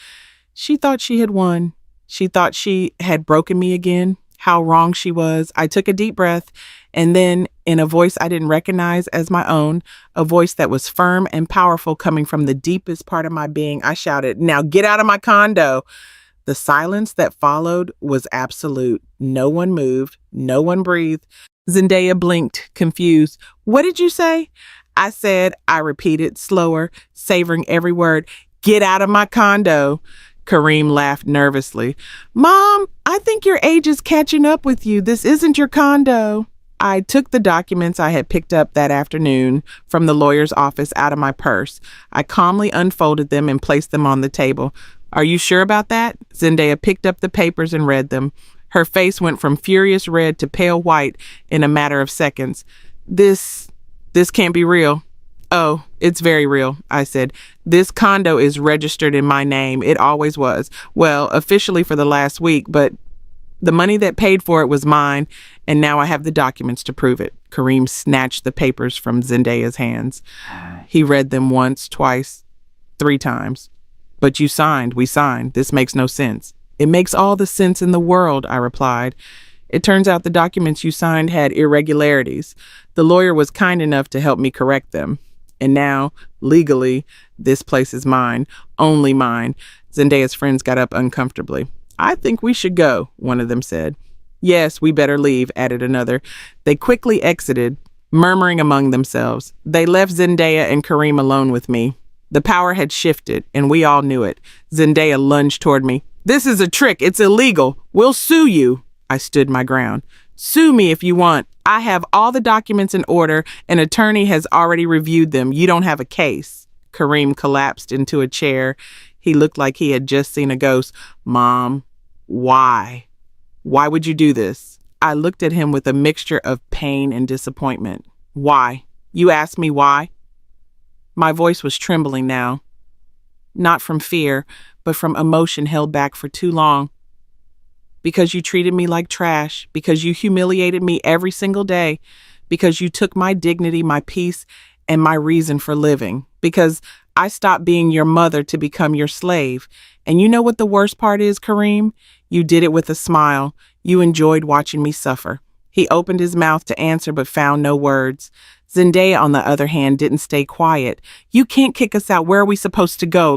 [SPEAKER 1] She thought she had won. She thought she had broken me again. How wrong she was. I took a deep breath, and then, in a voice I didn't recognize as my own, a voice that was firm and powerful coming from the deepest part of my being, I shouted, "Now get out of my condo." The silence that followed was absolute. No one moved. No one breathed. Zendaya blinked, confused. "What did you say?" I said, I repeated, slower, savoring every word, "Get out of my condo." Kareem laughed nervously. "Mom, I think your age is catching up with you. This isn't your condo." I took the documents I had picked up that afternoon from the lawyer's office out of my purse. I calmly unfolded them and placed them on the table. "Are you sure about that?" Zendaya picked up the papers and read them. Her face went from furious red to pale white in a matter of seconds. This can't be real. Oh, it's very real, I said. This condo is registered in my name. It always was. Well, officially for the last week, but the money that paid for it was mine, and now I have the documents to prove it. Kareem snatched the papers from Zendaya's hands. He read them once, twice, 3 times. But you signed. We signed. This makes no sense. It makes all the sense in the world, I replied. It turns out the documents you signed had irregularities. The lawyer was kind enough to help me correct them. And now, legally, this place is mine. Only mine. Zendaya's friends got up uncomfortably. I think we should go, one of them said. Yes, we better leave, added another. They quickly exited, murmuring among themselves. They left Zendaya and Kareem alone with me. The power had shifted, and we all knew it. Zendaya lunged toward me. This is a trick. It's illegal. We'll sue you. I stood my ground. Sue me if you want. I have all the documents in order. An attorney has already reviewed them. You don't have a case. Kareem collapsed into a chair. He looked like he had just seen a ghost. Mom, why? Why would you do this? I looked at him with a mixture of pain and disappointment. Why? You asked me why? My voice was trembling now. Not from fear, but from emotion held back for too long. Because you treated me like trash, because you humiliated me every single day, because you took my dignity, my peace, and my reason for living, because I stopped being your mother to become your slave. And you know what the worst part is, Kareem? You did it with a smile. You enjoyed watching me suffer. He opened his mouth to answer but found no words. Zendaya, on the other hand, didn't stay quiet. You can't kick us out. Where are we supposed to go?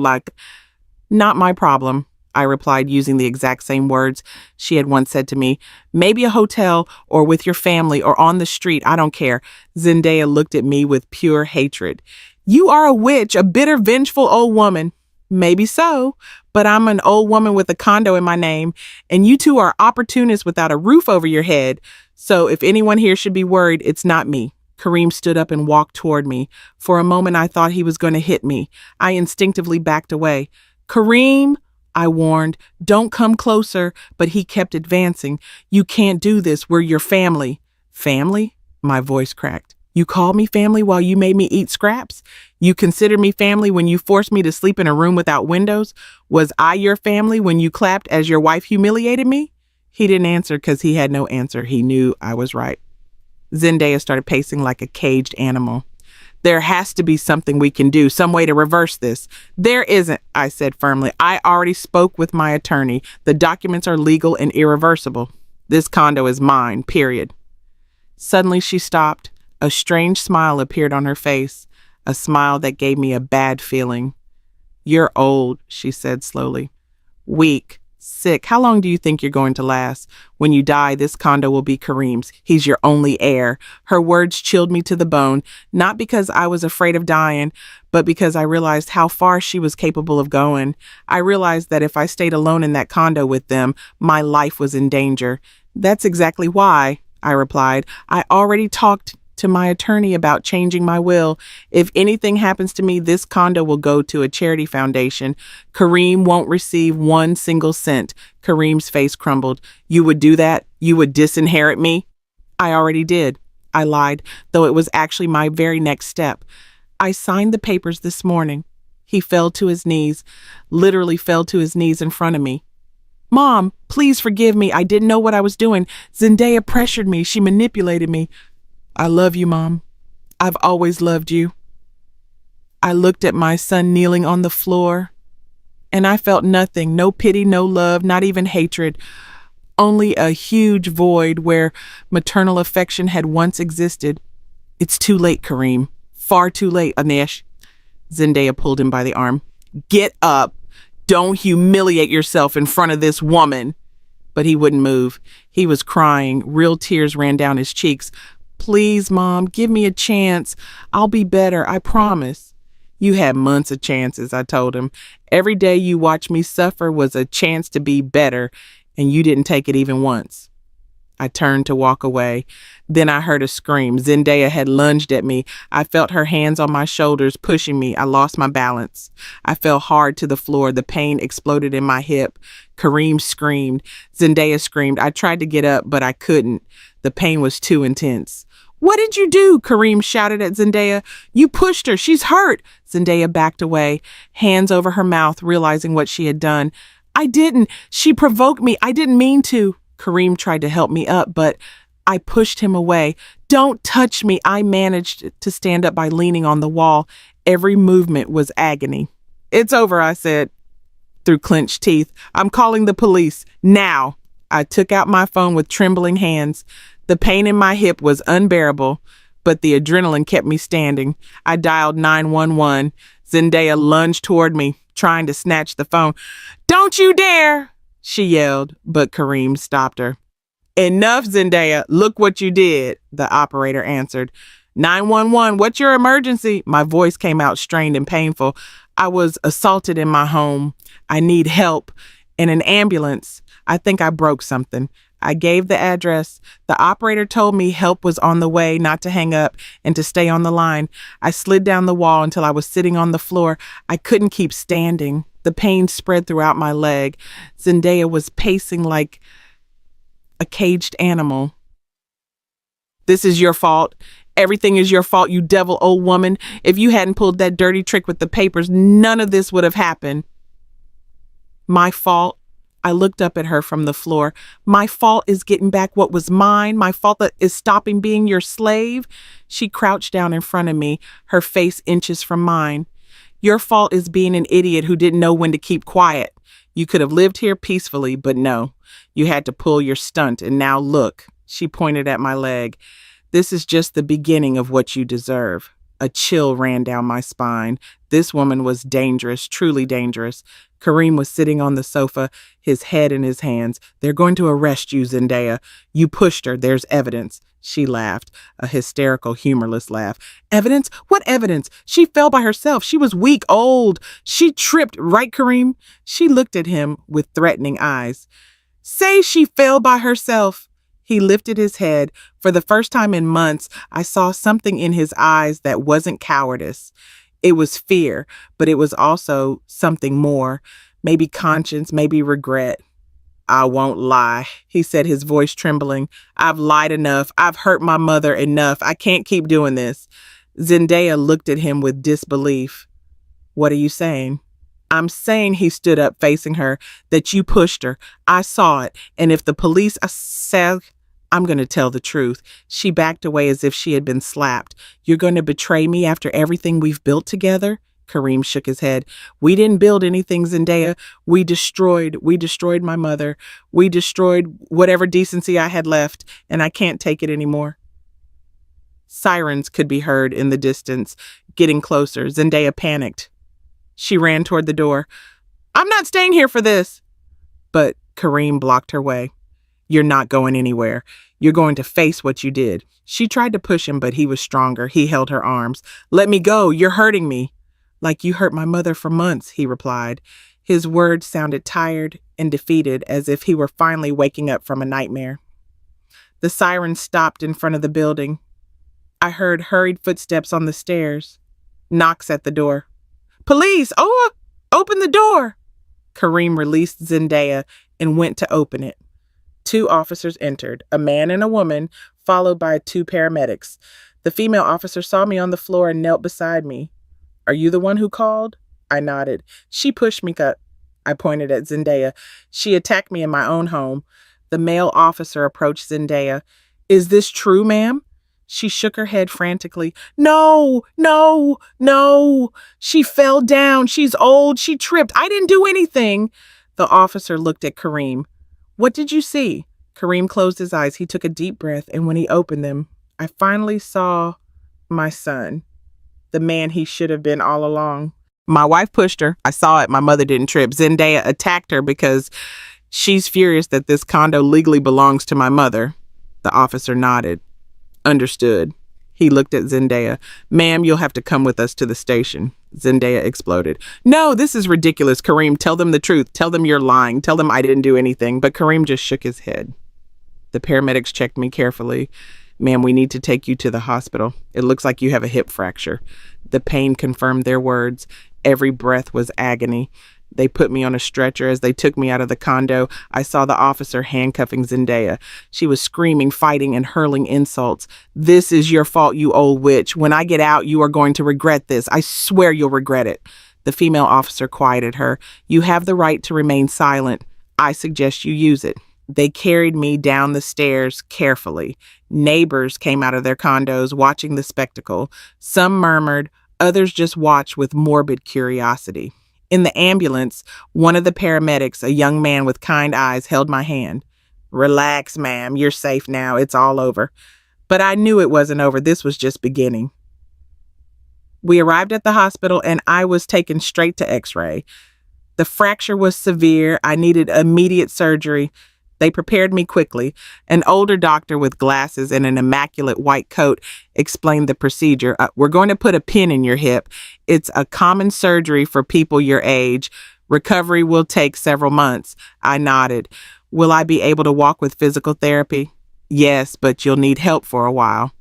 [SPEAKER 1] Not my problem, I replied using the exact same words she had once said to me. Maybe a hotel or with your family or on the street. I don't care. Zendaya looked at me with pure hatred. You are a witch, a bitter, vengeful old woman. Maybe so, but I'm an old woman with a condo in my name, and you two are opportunists without a roof over your head. So if anyone here should be worried, it's not me. Kareem stood up and walked toward me. For a moment, I thought he was going to hit me. I instinctively backed away. Kareem, I warned, don't come closer, but he kept advancing. You can't do this. We're your family. Family? My voice cracked. You called me family while you made me eat scraps? You considered me family when you forced me to sleep in a room without windows? Was I your family when you clapped as your wife humiliated me? He didn't answer because he had no answer. He knew I was right. Zendaya started pacing like a caged animal. There has to be something we can do, some way to reverse this. There isn't, I said firmly. I already spoke with my attorney. The documents are legal and irreversible. This condo is mine, period. Suddenly she stopped. A strange smile appeared on her face, a smile that gave me a bad feeling. You're old, she said slowly. Weak, sick. How long do you think you're going to last? When you die, this condo will be Kareem's. He's your only heir. Her words chilled me to the bone, not because I was afraid of dying, but because I realized how far she was capable of going. I realized that if I stayed alone in that condo with them, my life was in danger. That's exactly why, I replied. I already talked to my attorney about changing my will. If anything happens to me, this condo will go to a charity foundation. Kareem won't receive 1 single cent. Kareem's face crumbled. You would do that? You would disinherit me? I already did. I lied, though it was actually my very next step. I signed the papers this morning. He fell to his knees, literally fell to his knees in front of me. Mom, please forgive me. I didn't know what I was doing. Zendaya pressured me. She manipulated me. I love you, Mom. I've always loved you. I looked at my son kneeling on the floor, and I felt nothing, no pity, no love, not even hatred, only a huge void where maternal affection had once existed. It's too late, Kareem. Far too late, Anish. Zendaya pulled him by the arm. Get up. Don't humiliate yourself in front of this woman. But he wouldn't move. He was crying. Real tears ran down his cheeks. Please, Mom, give me a chance. I'll be better, I promise. You had months of chances, I told him. Every day you watched me suffer was a chance to be better, and you didn't take it even once. I turned to walk away. Then I heard a scream. Zendaya had lunged at me. I felt her hands on my shoulders pushing me. I lost my balance. I fell hard to the floor. The pain exploded in my hip. Kareem screamed. Zendaya screamed. I tried to get up, but I couldn't. The pain was too intense. "What did you do?" Kareem shouted at Zendaya. "You pushed her. She's hurt." Zendaya backed away, hands over her mouth, realizing what she had done. "I didn't. She provoked me. I didn't mean to." Kareem tried to help me up, but I pushed him away. "Don't touch me." I managed to stand up by leaning on the wall. Every movement was agony. "It's over," I said through clenched teeth. "I'm calling the police. Now." I took out my phone with trembling hands. The pain in my hip was unbearable, but the adrenaline kept me standing. I dialed 911. Zendaya lunged toward me, trying to snatch the phone. "Don't you dare!" she yelled, but Kareem stopped her. "Enough, Zendaya. Look what you did," the operator answered. 911, what's your emergency?" My voice came out strained and painful. "I was assaulted in my home. I need help and an ambulance. I think I broke something." I gave the address. The operator told me help was on the way, not to hang up and to stay on the line. I slid down the wall until I was sitting on the floor. I couldn't keep standing. The pain spread throughout my leg. Zendaya was pacing like a caged animal. "This is your fault. Everything is your fault, you devil old woman. If you hadn't pulled that dirty trick with the papers, none of this would have happened." "My fault?" I looked up at her from the floor. "My fault is getting back what was mine? My fault that is stopping being your slave?" She crouched down in front of me, her face inches from mine. "Your fault is being an idiot who didn't know when to keep quiet. You could have lived here peacefully, but no. You had to pull your stunt, and now look." She pointed at my leg. "This is just the beginning of what you deserve." A chill ran down my spine. This woman was dangerous, truly dangerous. Kareem was sitting on the sofa, his head in his hands. "They're going to arrest you, Zendaya. You pushed her. There's evidence." She laughed, a hysterical, humorless laugh. "Evidence? What evidence? She fell by herself. She was weak, old. She tripped, right, Kareem?" She looked at him with threatening eyes. "Say she fell by herself." He lifted his head. For the first time in months, I saw something in his eyes that wasn't cowardice. It was fear, but it was also something more. Maybe conscience, maybe regret. "I won't lie," he said, his voice trembling. "I've lied enough. I've hurt my mother enough. I can't keep doing this." Zendaya looked at him with disbelief. "What are you saying?" "I'm saying," he stood up facing her, "that you pushed her. I saw it. And if the police say, I'm going to tell the truth." She backed away as if she had been slapped. "You're going to betray me after everything we've built together?" Kareem shook his head. "We didn't build anything, Zendaya. We destroyed my mother. We destroyed whatever decency I had left, and I can't take it anymore." Sirens could be heard in the distance, getting closer. Zendaya panicked. She ran toward the door. "I'm not staying here for this." But Kareem blocked her way. "You're not going anywhere. You're going to face what you did." She tried to push him, but he was stronger. He held her arms. "Let me go. You're hurting me." "Like you hurt my mother for months," he replied. His words sounded tired and defeated, as if he were finally waking up from a nightmare. The siren stopped in front of the building. I heard hurried footsteps on the stairs. Knocks at the door. "Police! Oh, open the door!" Kareem released Zendaya and went to open it. 2 officers entered, a man and a woman, followed by 2 paramedics. The female officer saw me on the floor and knelt beside me. "Are you the one who called?" I nodded. "She pushed me up." I pointed at Zendaya. "She attacked me in my own home." The male officer approached Zendaya. "Is this true, ma'am?" She shook her head frantically. "No, no, no. She fell down. She's old. She tripped. I didn't do anything." The officer looked at Kareem. "What did you see?" Kareem closed his eyes. He took a deep breath, and when he opened them, I finally saw my son, the man he should have been all along. "My wife pushed her. I saw it. My mother didn't trip. Zendaya attacked her because she's furious that this condo legally belongs to my mother." The officer nodded. "Understood." He looked at Zendaya. "Ma'am, you'll have to come with us to the station." Zendaya exploded. "No, this is ridiculous, Kareem. Tell them the truth. Tell them you're lying. Tell them I didn't do anything." But Kareem just shook his head. The paramedics checked me carefully. Ma'am, we need to take you to the hospital. It looks like you have a hip fracture. The pain confirmed their words. Every breath was agony. They put me on a stretcher. As they took me out of the condo, I saw the officer handcuffing Zendaya. She was screaming, fighting, and hurling insults. "This is your fault, you old witch. When I get out, you are going to regret this. I swear you'll regret it." The female officer quieted her. "You have the right to remain silent. I suggest you use it." They carried me down the stairs carefully. Neighbors came out of their condos watching the spectacle. Some murmured, others just watched with morbid curiosity. In the ambulance, one of the paramedics, a young man with kind eyes, held my hand. "Relax, ma'am. You're safe now. It's all over." But I knew it wasn't over. This was just beginning. We arrived at the hospital and I was taken straight to X-ray. The fracture was severe. I needed immediate surgery. They prepared me quickly. An older doctor with glasses and an immaculate white coat explained the procedure. "We're going to put a pin in your hip. It's a common surgery for people your age. Recovery will take several months." I nodded. "Will I be able to walk with physical therapy?" "Yes, but you'll need help for a while."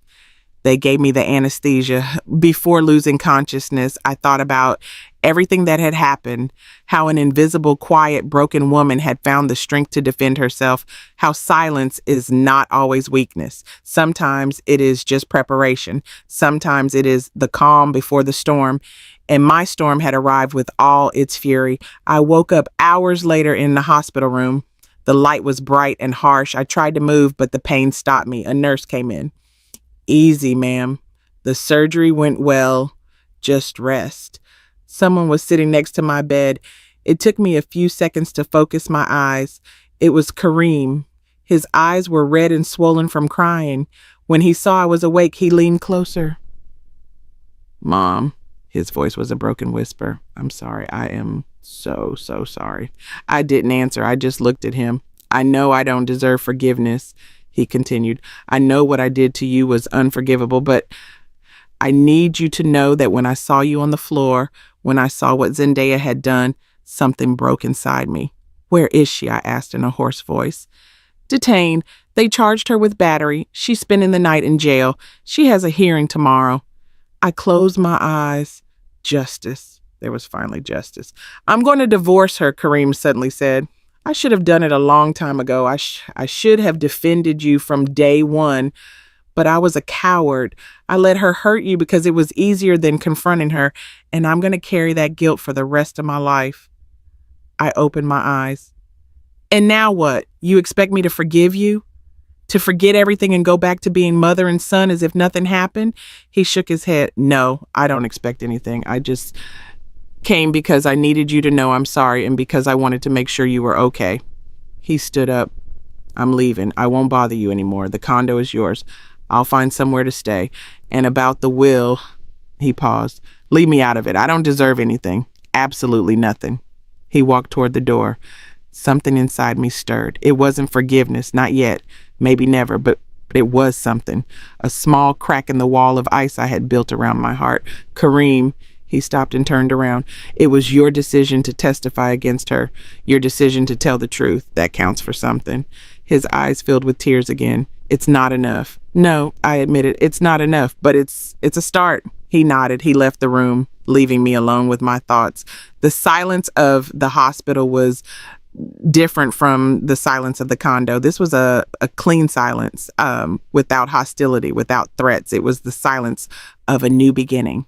[SPEAKER 1] They gave me the anesthesia. Before losing consciousness, I thought about everything that had happened, how an invisible, quiet, broken woman had found the strength to defend herself, how silence is not always weakness. Sometimes it is just preparation. Sometimes it is the calm before the storm. And my storm had arrived with all its fury. I woke up hours later in the hospital room. The light was bright and harsh. I tried to move, but the pain stopped me. A nurse came in. "Easy, ma'am. The surgery went well. Just rest." Someone was sitting next to my bed. It took me a few seconds to focus my eyes. It was Kareem. His eyes were red and swollen from crying. When he saw I was awake, he leaned closer. "Mom," his voice was a broken whisper. "I'm sorry. I am so sorry." I didn't answer. I just looked at him. "I know I don't deserve forgiveness," he continued. "I know what I did to you was unforgivable, but I need you to know that when I saw you on the floor, when I saw what Zendaya had done, something broke inside me." "Where is she?" I asked in a hoarse voice. "Detained. They charged her with battery. She's spending the night in jail. She has a hearing tomorrow." I closed my eyes. Justice. There was finally justice. "I'm going to divorce her," Kareem suddenly said. "I should have done it a long time ago. I should have defended you from day one, but I was a coward. I let her hurt you because it was easier than confronting her, and I'm going to carry that guilt for the rest of my life." I opened my eyes. "And now what? You expect me to forgive you? To forget everything and go back to being mother and son as if nothing happened?" He shook his head. "No, I don't expect anything. I just came because I needed you to know I'm sorry and because I wanted to make sure you were okay." He stood up. "I'm leaving. I won't bother you anymore. The condo is yours. I'll find somewhere to stay. And about the will," he paused, "leave me out of it. I don't deserve anything. Absolutely nothing." He walked toward the door. Something inside me stirred. It wasn't forgiveness, not yet, maybe never, but it was something. A small crack in the wall of ice I had built around my heart. "Kareem," he stopped and turned around. "It was your decision to testify against her, your decision to tell the truth. That counts for something." His eyes filled with tears again. "It's not enough." "No," I admitted, "it's not enough, but it's a start." He nodded. He left the room, leaving me alone with my thoughts. The silence of the hospital was different from the silence of the condo. This was a clean silence, without hostility, without threats. It was the silence of a new beginning.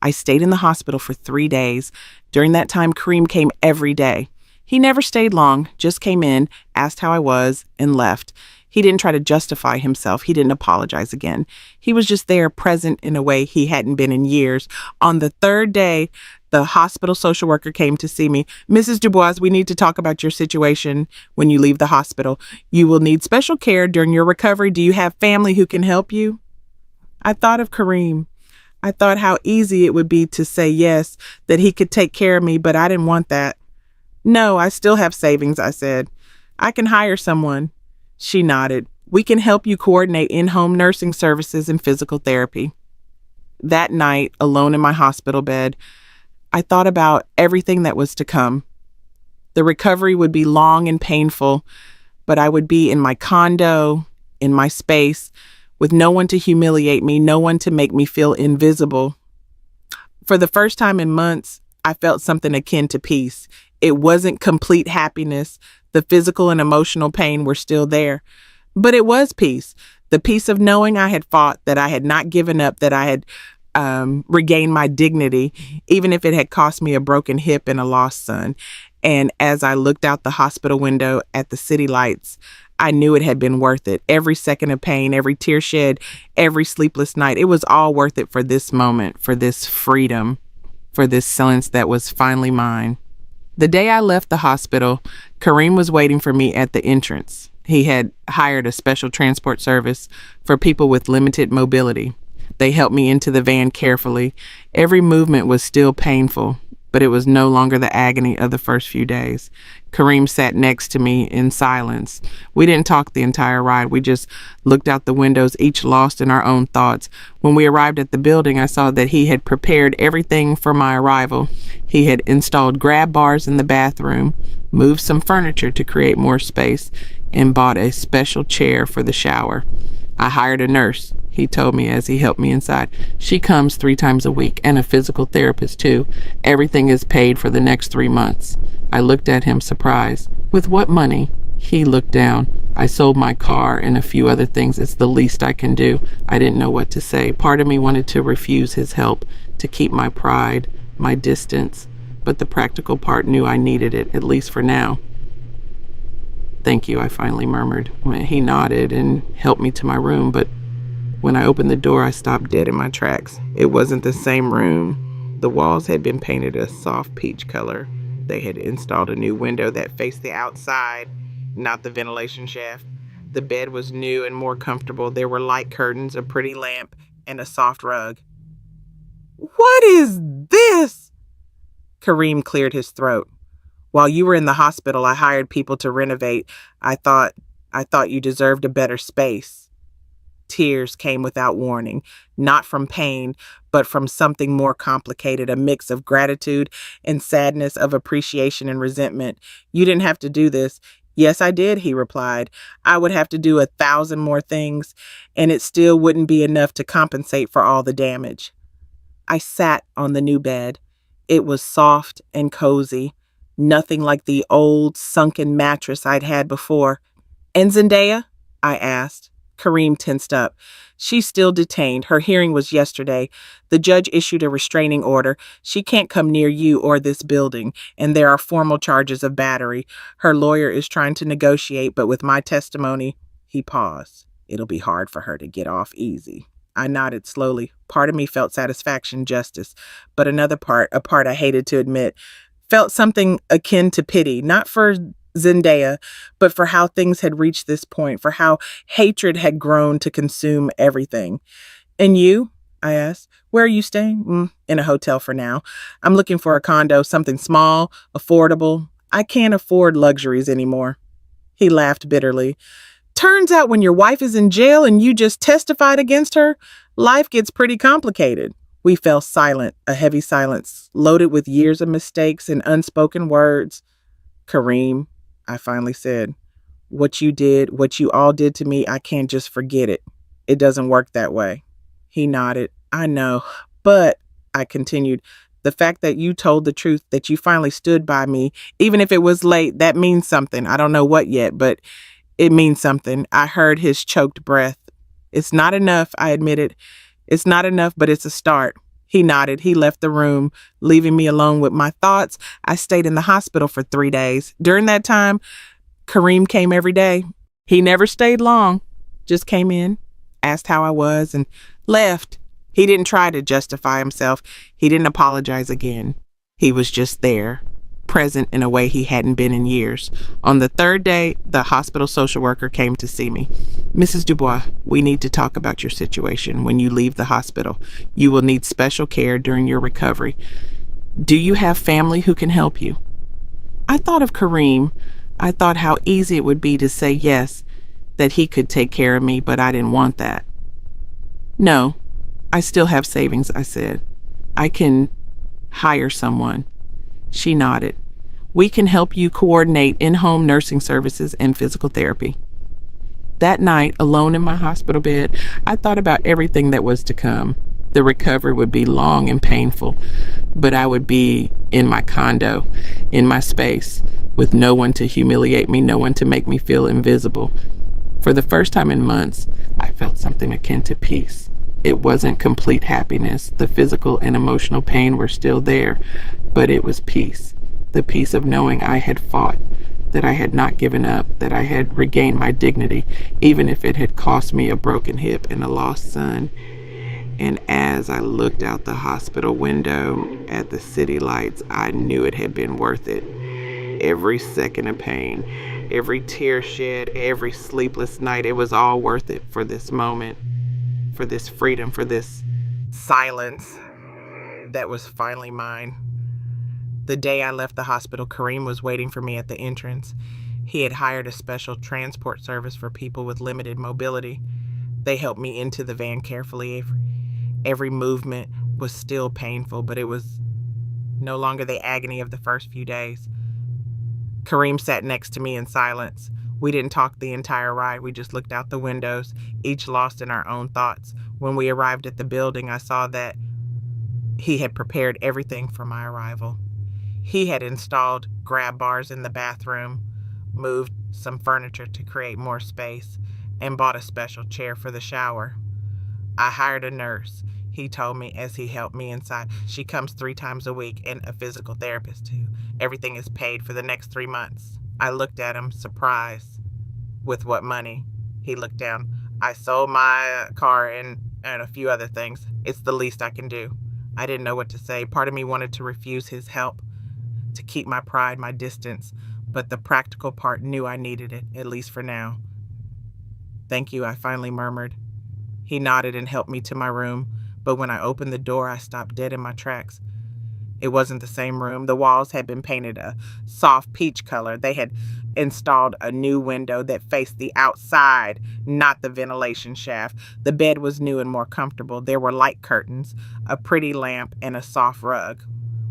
[SPEAKER 1] I stayed in the hospital for 3 days. During that time, Kareem came every day. He never stayed long, just came in, asked how I was, and left. He didn't try to justify himself. He didn't apologize again. He was just there, present in a way he hadn't been in years. On the 3rd day, the hospital social worker came to see me. "Mrs. Dubois, we need to talk about your situation when you leave the hospital. You will need special care during your recovery. Do you have family who can help you?" I thought of Kareem. I thought how easy it would be to say yes, that he could take care of me, but I didn't want that. "No, I still have savings," I said. "I can hire someone." She nodded. "We can help you coordinate in-home nursing services and physical therapy." That night, alone in my hospital bed, I thought about everything that was to come. The recovery would be long and painful, but I would be in my condo, in my space, with no one to humiliate me, no one to make me feel invisible. For the first time in months, I felt something akin to peace. It wasn't complete happiness. The physical and emotional pain were still there, but it was peace. The peace of knowing I had fought, that I had not given up, that I had regained my dignity, even if it had cost me a broken hip and a lost son. And as I looked out the hospital window at the city lights, I knew it had been worth it. Every second of pain, every tear shed, every sleepless night, it was all worth it for this moment, for this freedom, for this silence that was finally mine. The day I left the hospital, Kareem was waiting for me at the entrance. He had hired a special transport service for people with limited mobility. They helped me into the van carefully. Every movement was still painful, but it was no longer the agony of the first few days. Kareem sat next to me in silence. We didn't talk the entire ride. We just looked out the windows, each lost in our own thoughts. When we arrived at the building, I saw that he had prepared everything for my arrival. He had installed grab bars in the bathroom, moved some furniture to create more space, and bought a special chair for the shower. I hired a nurse, he told me as he helped me inside. She comes 3 times a week, and a physical therapist too. Everything is paid for the next 3 months. I looked at him surprised. With what money? He looked down. I sold my car and a few other things. It's the least I can do. I didn't know what to say. Part of me wanted to refuse his help, to keep my pride, my distance, but the practical part knew I needed it, at least for now. Thank you, I finally murmured. He nodded and helped me to my room, but when I opened the door, I stopped dead in my tracks. It wasn't the same room. The walls had been painted a soft peach color. They had installed a new window that faced the outside, not the ventilation shaft. The bed was new and more comfortable. There were light curtains, a pretty lamp, and a soft rug. "What is this?" Kareem cleared his throat. "While you were in the hospital, I hired people to renovate. I thought you deserved a better space." Tears came without warning, not from pain, but from something more complicated, a mix of gratitude and sadness, of appreciation and resentment. "You didn't have to do this." "Yes, I did," he replied. "I would have to do 1,000 more things, and it still wouldn't be enough to compensate for all the damage." I sat on the new bed. It was soft and cozy, nothing like the old, sunken mattress I'd had before. "And Zendaya?" I asked. Kareem tensed up. "She's still detained. Her hearing was yesterday. The judge issued a restraining order. She can't come near you or this building, and there are formal charges of battery. Her lawyer is trying to negotiate, but with my testimony..." He paused. "It'll be hard for her to get off easy." I nodded slowly. Part of me felt satisfaction, justice, but another part, a part I hated to admit, felt something akin to pity, not for Zendaya, but for how things had reached this point, for how hatred had grown to consume everything. "And you?" I asked. "Where are you staying?" In a hotel for now. I'm looking for a condo, something small, affordable. I can't afford luxuries anymore." He laughed bitterly. "Turns out when your wife is in jail and you just testified against her, life gets pretty complicated." We fell silent, a heavy silence, loaded with years of mistakes and unspoken words. "Kareem," I finally said, what you all did to me, I can't just forget it. It doesn't work that way." He nodded. "I know, but," I continued, "the fact that you told the truth, that you finally stood by me, even if it was late, that means something. I don't know what yet, but it means something." I heard his choked breath. "It's not enough," I admitted. "It's not enough, but it's a start." He nodded. He left the room, leaving me alone with my thoughts. I stayed in the hospital for 3 days. During that time, Kareem came every day. He never stayed long, just came in, asked how I was, and left. He didn't try to justify himself. He didn't apologize again. He was just there, present in a way he hadn't been in years. On the 3rd day, the hospital social worker came to see me. "Mrs. Dubois, we need to talk about your situation when you leave the hospital. You will need special care during your recovery. Do you have family who can help you?" I thought of Kareem. I thought how easy it would be to say yes, that he could take care of me, but I didn't want that. "No, I still have savings," I said. "I can hire someone." She nodded. We can help you coordinate in-home nursing services and physical therapy. That night, alone in my hospital bed, I thought about everything that was to come. The recovery would be long and painful, but I would be in my condo, in my space, with no one to humiliate me, no one to make me feel invisible. For the first time in months, I felt something akin to peace. It wasn't complete happiness. The physical and emotional pain were still there, but it was peace. The peace of knowing I had fought, that I had not given up, that I had regained my dignity, even if it had cost me a broken hip and a lost son. And as I looked out the hospital window at the city lights, I knew it had been worth it. Every second of pain, every tear shed, every sleepless night, it was all worth it for this moment, for this freedom, for this silence that was finally mine. The day I left the hospital, Kareem was waiting for me at the entrance. He had hired a special transport service for people with limited mobility. They helped me into the van carefully. Every movement was still painful, but it was no longer the agony of the first few days. Kareem sat next to me in silence. We didn't talk the entire ride. We just looked out the windows, each lost in our own thoughts. When we arrived at the building, I saw that he had prepared everything for my arrival. He had installed grab bars in the bathroom, moved some furniture to create more space, and bought a special chair for the shower. I hired a nurse, he told me as he helped me inside. She comes 3 times a week, and a physical therapist too. Everything is paid for the next 3 months. I looked at him, surprised. With what money? He looked down. I sold my car and a few other things. It's the least I can do. I didn't know what to say. Part of me wanted to refuse his help, to keep my pride, my distance, but the practical part knew I needed it, at least for now. Thank you, I finally murmured. He nodded and helped me to my room, but when I opened the door, I stopped dead in my tracks. It wasn't the same room. The walls had been painted a soft peach color. They had installed a new window that faced the outside, not the ventilation shaft. The bed was new and more comfortable. There were light curtains, a pretty lamp, and a soft rug.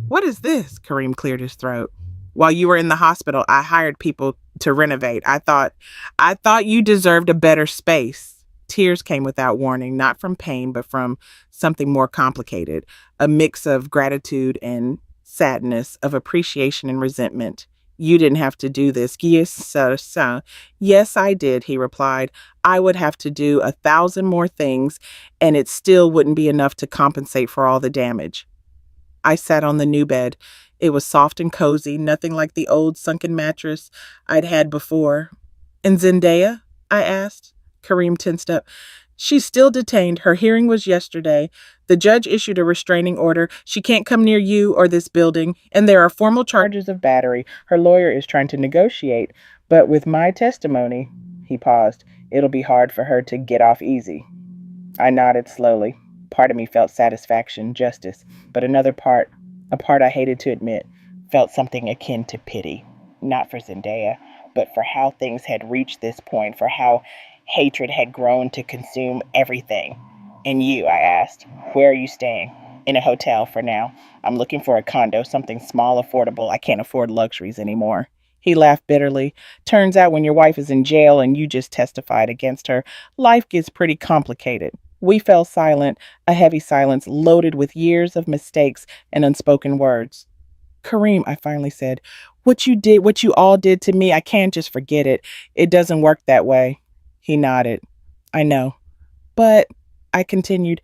[SPEAKER 1] What is this? Kareem cleared his throat. While you were in the hospital, I hired people to renovate. I thought you deserved a better space. Tears came without warning, not from pain, but from something more complicated, a mix of gratitude and sadness, of appreciation and resentment. You didn't have to do this. Yes, sir. Yes, I did, he replied. I would have to do 1,000 more things, and it still wouldn't be enough to compensate for all the damage. I sat on the new bed. It was soft and cozy, nothing like the old sunken mattress I'd had before. And Zendaya? I asked. Kareem tensed up. She's still detained. Her hearing was yesterday. The judge issued a restraining order. She can't come near you or this building, and there are formal charges of battery. Her lawyer is trying to negotiate, but with my testimony, he paused, it'll be hard for her to get off easy. I nodded slowly. Part of me felt satisfaction, justice, but another part, a part I hated to admit, felt something akin to pity. Not for Zendaya, but for how things had reached this point, for how hatred had grown to consume everything. And you, I asked, where are you staying? In a hotel for now. I'm looking for a condo, something small, affordable. I can't afford luxuries anymore. He laughed bitterly. Turns out when your wife is in jail and you just testified against her, life gets pretty complicated. We fell silent, a heavy silence loaded with years of mistakes and unspoken words. Kareem, I finally said, what you all did to me, I can't just forget it. It doesn't work that way. He nodded. I know. But, I continued,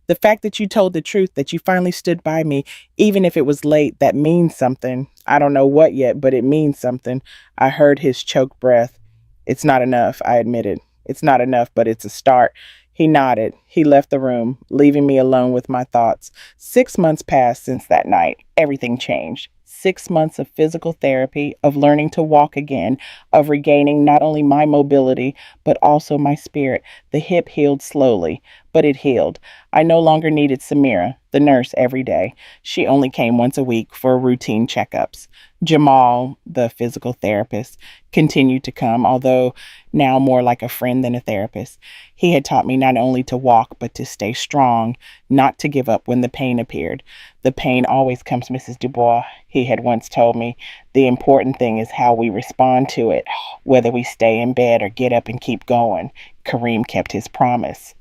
[SPEAKER 1] the fact that you told the truth, that you finally stood by me, even if it was late, that means something. I don't know what yet, but it means something. I heard his choked breath. It's not enough, I admitted. It's not enough, but it's a start. He nodded. He left the room, leaving me alone with my thoughts. 6 months passed since that night. Everything changed. 6 months of physical therapy, of learning to walk again, of regaining not only my mobility, but also my spirit. The hip healed slowly, but it healed. I no longer needed Samira, the nurse, every day. She only came once a week for routine checkups. Jamal, the physical therapist, continued to come, although now more like a friend than a therapist. He had taught me not only to walk, but to stay strong, not to give up when the pain appeared. The pain always comes, Mrs. Dubois, he had once told me. The important thing is how we respond to it, whether we stay in bed or get up and keep going. Kareem kept his promise.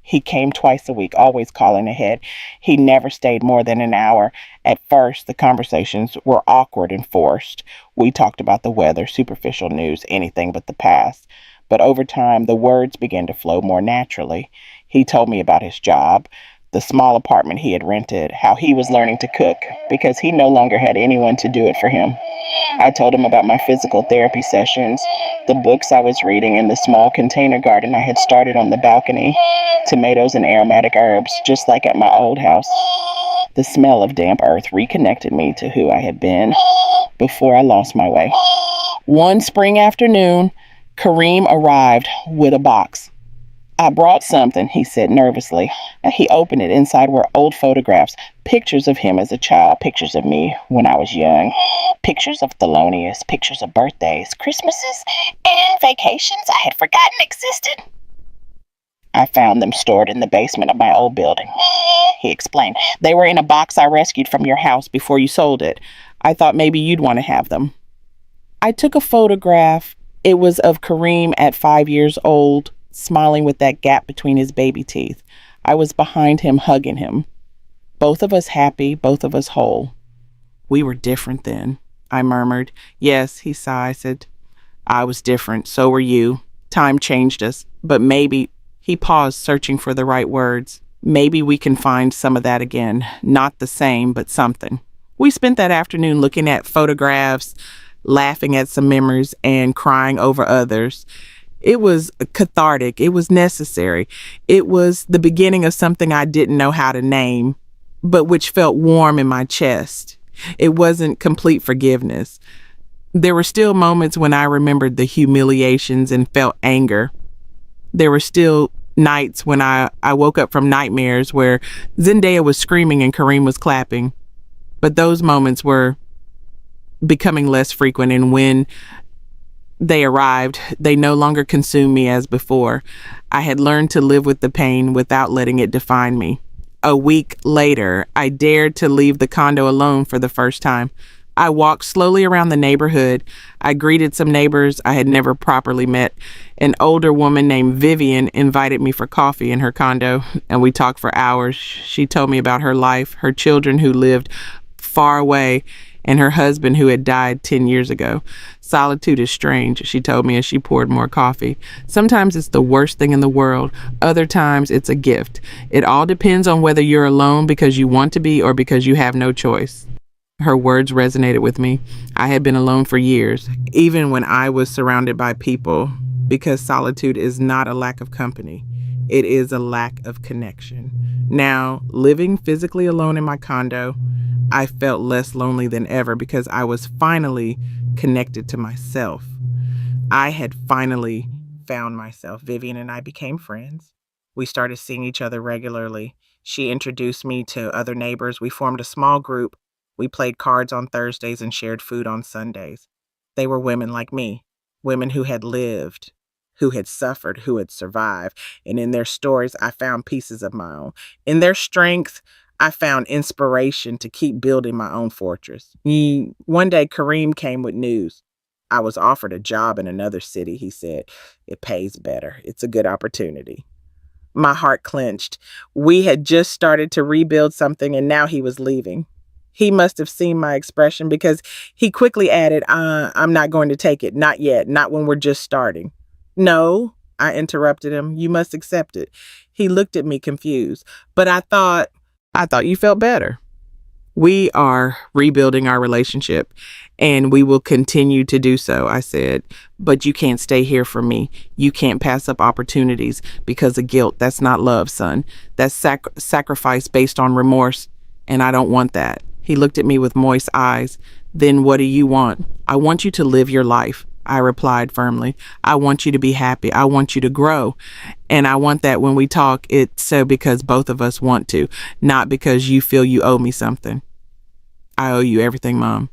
[SPEAKER 1] He came twice a week, always calling ahead. He never stayed more than an hour. At first, the conversations were awkward and forced. We talked about the weather, superficial news, anything but the past. But over time, the words began to flow more naturally. He told me about his job, the small apartment he had rented, how he was learning to cook because he no longer had anyone to do it for him. I told him about my physical therapy sessions, the books I was reading, and the small container garden I had started on the balcony. Tomatoes and aromatic herbs, just like at my old house. The smell of damp earth reconnected me to who I had been before I lost my way. One spring afternoon, Kareem arrived with a box. I brought something, he said nervously. He opened it. Inside were old photographs, pictures of him as a child, pictures of me when I was young, pictures of Thelonious, pictures of birthdays, Christmases, and vacations I had forgotten existed. I found them stored in the basement of my old building, he explained. They were in a box I rescued from your house before you sold it. I thought maybe you'd want to have them. I took a photograph. It was of Kareem at 5 years old, smiling with that gap between his baby teeth. I was behind him, hugging him. Both of us happy, both of us whole. We were different then, I murmured. Yes, he sighed, said, I was different, so were you. Time changed us, but maybe, he paused, searching for the right words. Maybe we can find some of that again. Not the same, but something. We spent that afternoon looking at photographs, laughing at some memories, and crying over others. It was cathartic. It was necessary. It was the beginning of something I didn't know how to name, but which felt warm in my chest. It wasn't complete forgiveness. There were still moments when I remembered the humiliations and felt anger. There were still nights when I woke up from nightmares where Zendaya was screaming and Kareem was clapping. But those moments were becoming less frequent, and when they arrived, they no longer consumed me as before. I had learned to live with the pain without letting it define me. A week later, I dared to leave the condo alone for the first time. I walked slowly around the neighborhood. I greeted some neighbors I had never properly met. An older woman named Vivian invited me for coffee in her condo, and we talked for hours. She told me about her life, her children who lived far away, and her husband who had died 10 years ago. Solitude is strange, she told me as she poured more coffee. Sometimes it's the worst thing in the world. Other times it's a gift. It all depends on whether you're alone because you want to be or because you have no choice. Her words resonated with me. I had been alone for years, even when I was surrounded by people, because solitude is not a lack of company. It is a lack of connection. Now, living physically alone in my condo, I felt less lonely than ever because I was finally connected to myself. I had finally found myself. Vivian and I became friends. We started seeing each other regularly. She introduced me to other neighbors. We formed a small group. We played cards on Thursdays and shared food on Sundays. They were women like me, women who had lived, who had suffered, who had survived. And in their stories, I found pieces of my own. In their strength, I found inspiration to keep building my own fortress. One day, Kareem came with news. I was offered a job in another city, he said. It pays better. It's a good opportunity. My heart clenched. We had just started to rebuild something, and now he was leaving. He must have seen my expression because he quickly added, I'm not going to take it. Not yet. Not when we're just starting. No, I interrupted him. You must accept it. He looked at me confused. But I thought you felt better. We are rebuilding our relationship, and we will continue to do so, I said. But you can't stay here for me. You can't pass up opportunities because of guilt. That's not love, son. That's sacrifice based on remorse, and I don't want that. He looked at me with moist eyes. Then what do you want? I want you to live your life. I replied firmly. I want you to be happy. I want you to grow. And I want that when we talk, it's so because both of us want to, not because you feel you owe me something. I owe you everything, Mom.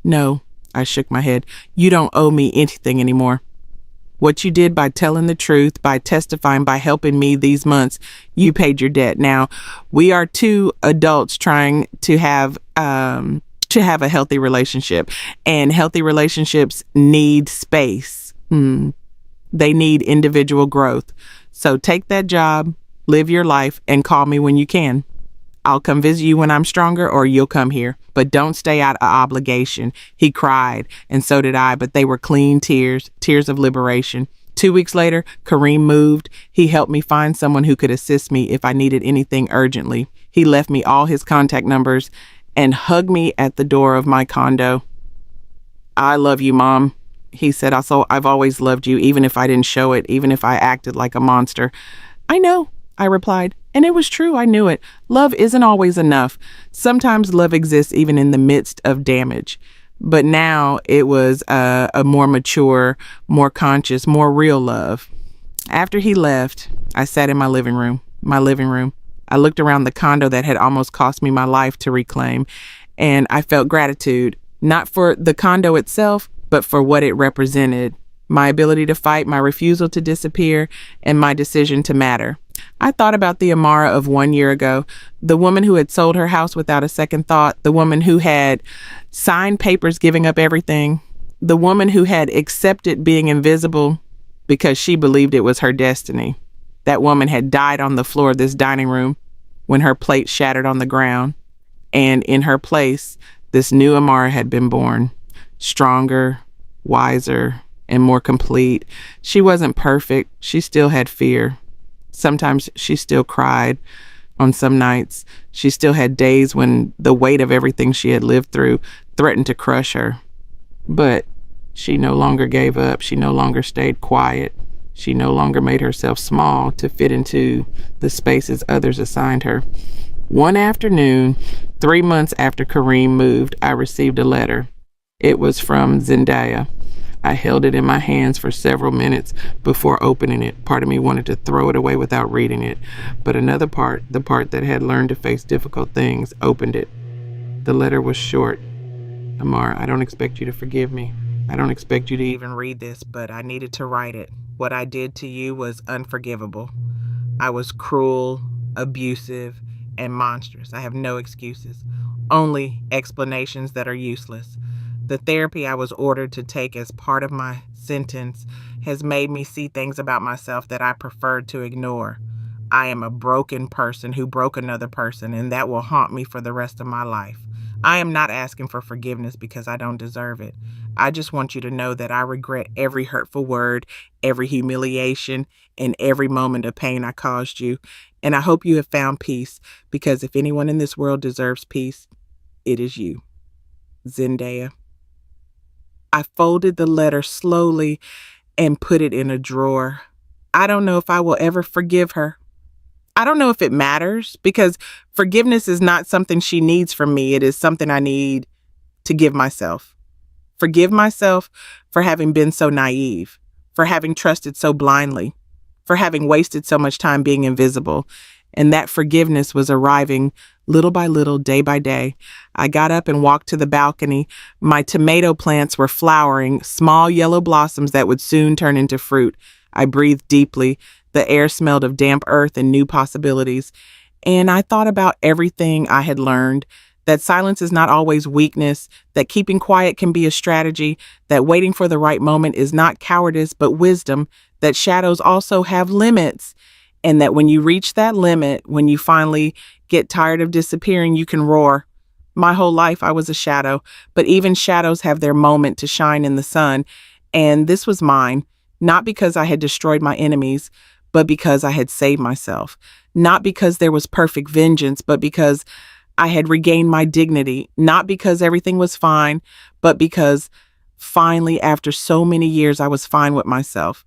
[SPEAKER 1] No, I shook my head. You don't owe me anything anymore. What you did by telling the truth, by testifying, by helping me these months, you paid your debt. Now, we are two adults trying to have a healthy relationship, and healthy relationships need space. They need individual growth. So take that job, live your life, and call me when you can. I'll come visit you when I'm stronger, or you'll come here. But don't stay out of obligation. He cried, and so did I, but they were clean tears, tears of liberation. 2 weeks later, Kareem moved. He helped me find someone who could assist me if I needed anything urgently. He left me all his contact numbers and hugged me at the door of my condo. I love you, Mom, he said. Also, I've always loved you, even if I didn't show it, even if I acted like a monster. I know, I replied. And it was true. I knew it. Love isn't always enough. Sometimes love exists even in the midst of damage. But now it was a more mature, more conscious, more real love. After he left, I sat in my living room. I looked around the condo that had almost cost me my life to reclaim, and I felt gratitude, not for the condo itself, but for what it represented. My ability to fight, my refusal to disappear, and my decision to matter. I thought about the Amara of 1 year ago, the woman who had sold her house without a second thought, the woman who had signed papers giving up everything, the woman who had accepted being invisible because she believed it was her destiny. That woman had died on the floor of this dining room when her plate shattered on the ground, and in her place, this new Amara had been born, stronger, wiser, and more complete. She wasn't perfect. She still had fear. Sometimes she still cried on some nights. She still had days when the weight of everything she had lived through threatened to crush her. But she no longer gave up. She no longer stayed quiet. She no longer made herself small to fit into the spaces others assigned her. One afternoon, 3 months after Kareem moved, I received a letter. It was from Zendaya. I held it in my hands for several minutes before opening it. Part of me wanted to throw it away without reading it, but another part, the part that had learned to face difficult things, opened it. The letter was short. Amar, I don't expect you to forgive me. I don't expect you to even read this, but I needed to write it. What I did to you was unforgivable. I was cruel, abusive, and monstrous. I have no excuses, only explanations that are useless. The therapy I was ordered to take as part of my sentence has made me see things about myself that I preferred to ignore. I am a broken person who broke another person, and that will haunt me for the rest of my life. I am not asking for forgiveness because I don't deserve it. I just want you to know that I regret every hurtful word, every humiliation, and every moment of pain I caused you. And I hope you have found peace, because if anyone in this world deserves peace, it is you. Zendaya. I folded the letter slowly and put it in a drawer. I don't know if I will ever forgive her. I don't know if it matters, because forgiveness is not something she needs from me. It is something I need to give myself. Forgive myself for having been so naive, for having trusted so blindly, for having wasted so much time being invisible. And that forgiveness was arriving little by little, day by day. I got up and walked to the balcony. My tomato plants were flowering, small yellow blossoms that would soon turn into fruit. I breathed deeply. The air smelled of damp earth and new possibilities. And I thought about everything I had learned, that silence is not always weakness, that keeping quiet can be a strategy, that waiting for the right moment is not cowardice but wisdom, that shadows also have limits, and that when you reach that limit, when you finally get tired of disappearing, you can roar. My whole life I was a shadow, but even shadows have their moment to shine in the sun, and this was mine, not because I had destroyed my enemies, but because I had saved myself, not because there was perfect vengeance, but because I had regained my dignity, not because everything was fine, but because finally, after so many years, I was fine with myself.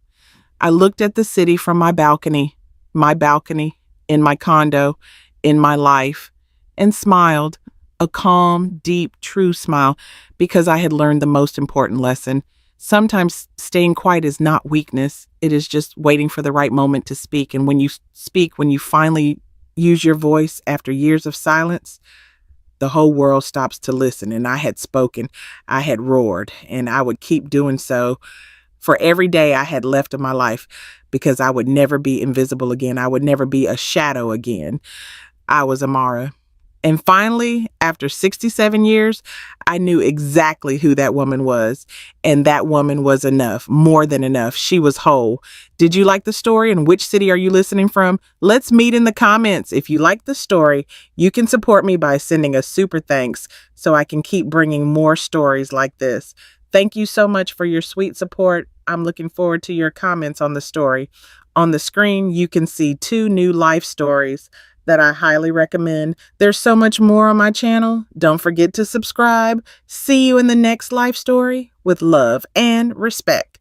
[SPEAKER 1] I looked at the city from my balcony, in my condo, in my life, and smiled, a calm, deep, true smile, because I had learned the most important lesson. Sometimes staying quiet is not weakness. It is just waiting for the right moment to speak. And when you speak, when you finally use your voice after years of silence, the whole world stops to listen. And I had spoken, I had roared, and I would keep doing so for every day I had left of my life because I would never be invisible again. I would never be a shadow again. I was Amara. And finally, after 67 years, I knew exactly who that woman was. And that woman was enough, more than enough. She was whole. Did you like the story? And which city are you listening from? Let's meet in the comments. If you like the story, you can support me by sending a super thanks so I can keep bringing more stories like this. Thank you so much for your sweet support. I'm looking forward to your comments on the story. On the screen, you can see 2 new life stories that I highly recommend. There's so much more on my channel. Don't forget to subscribe. See you in the next life story with love and respect.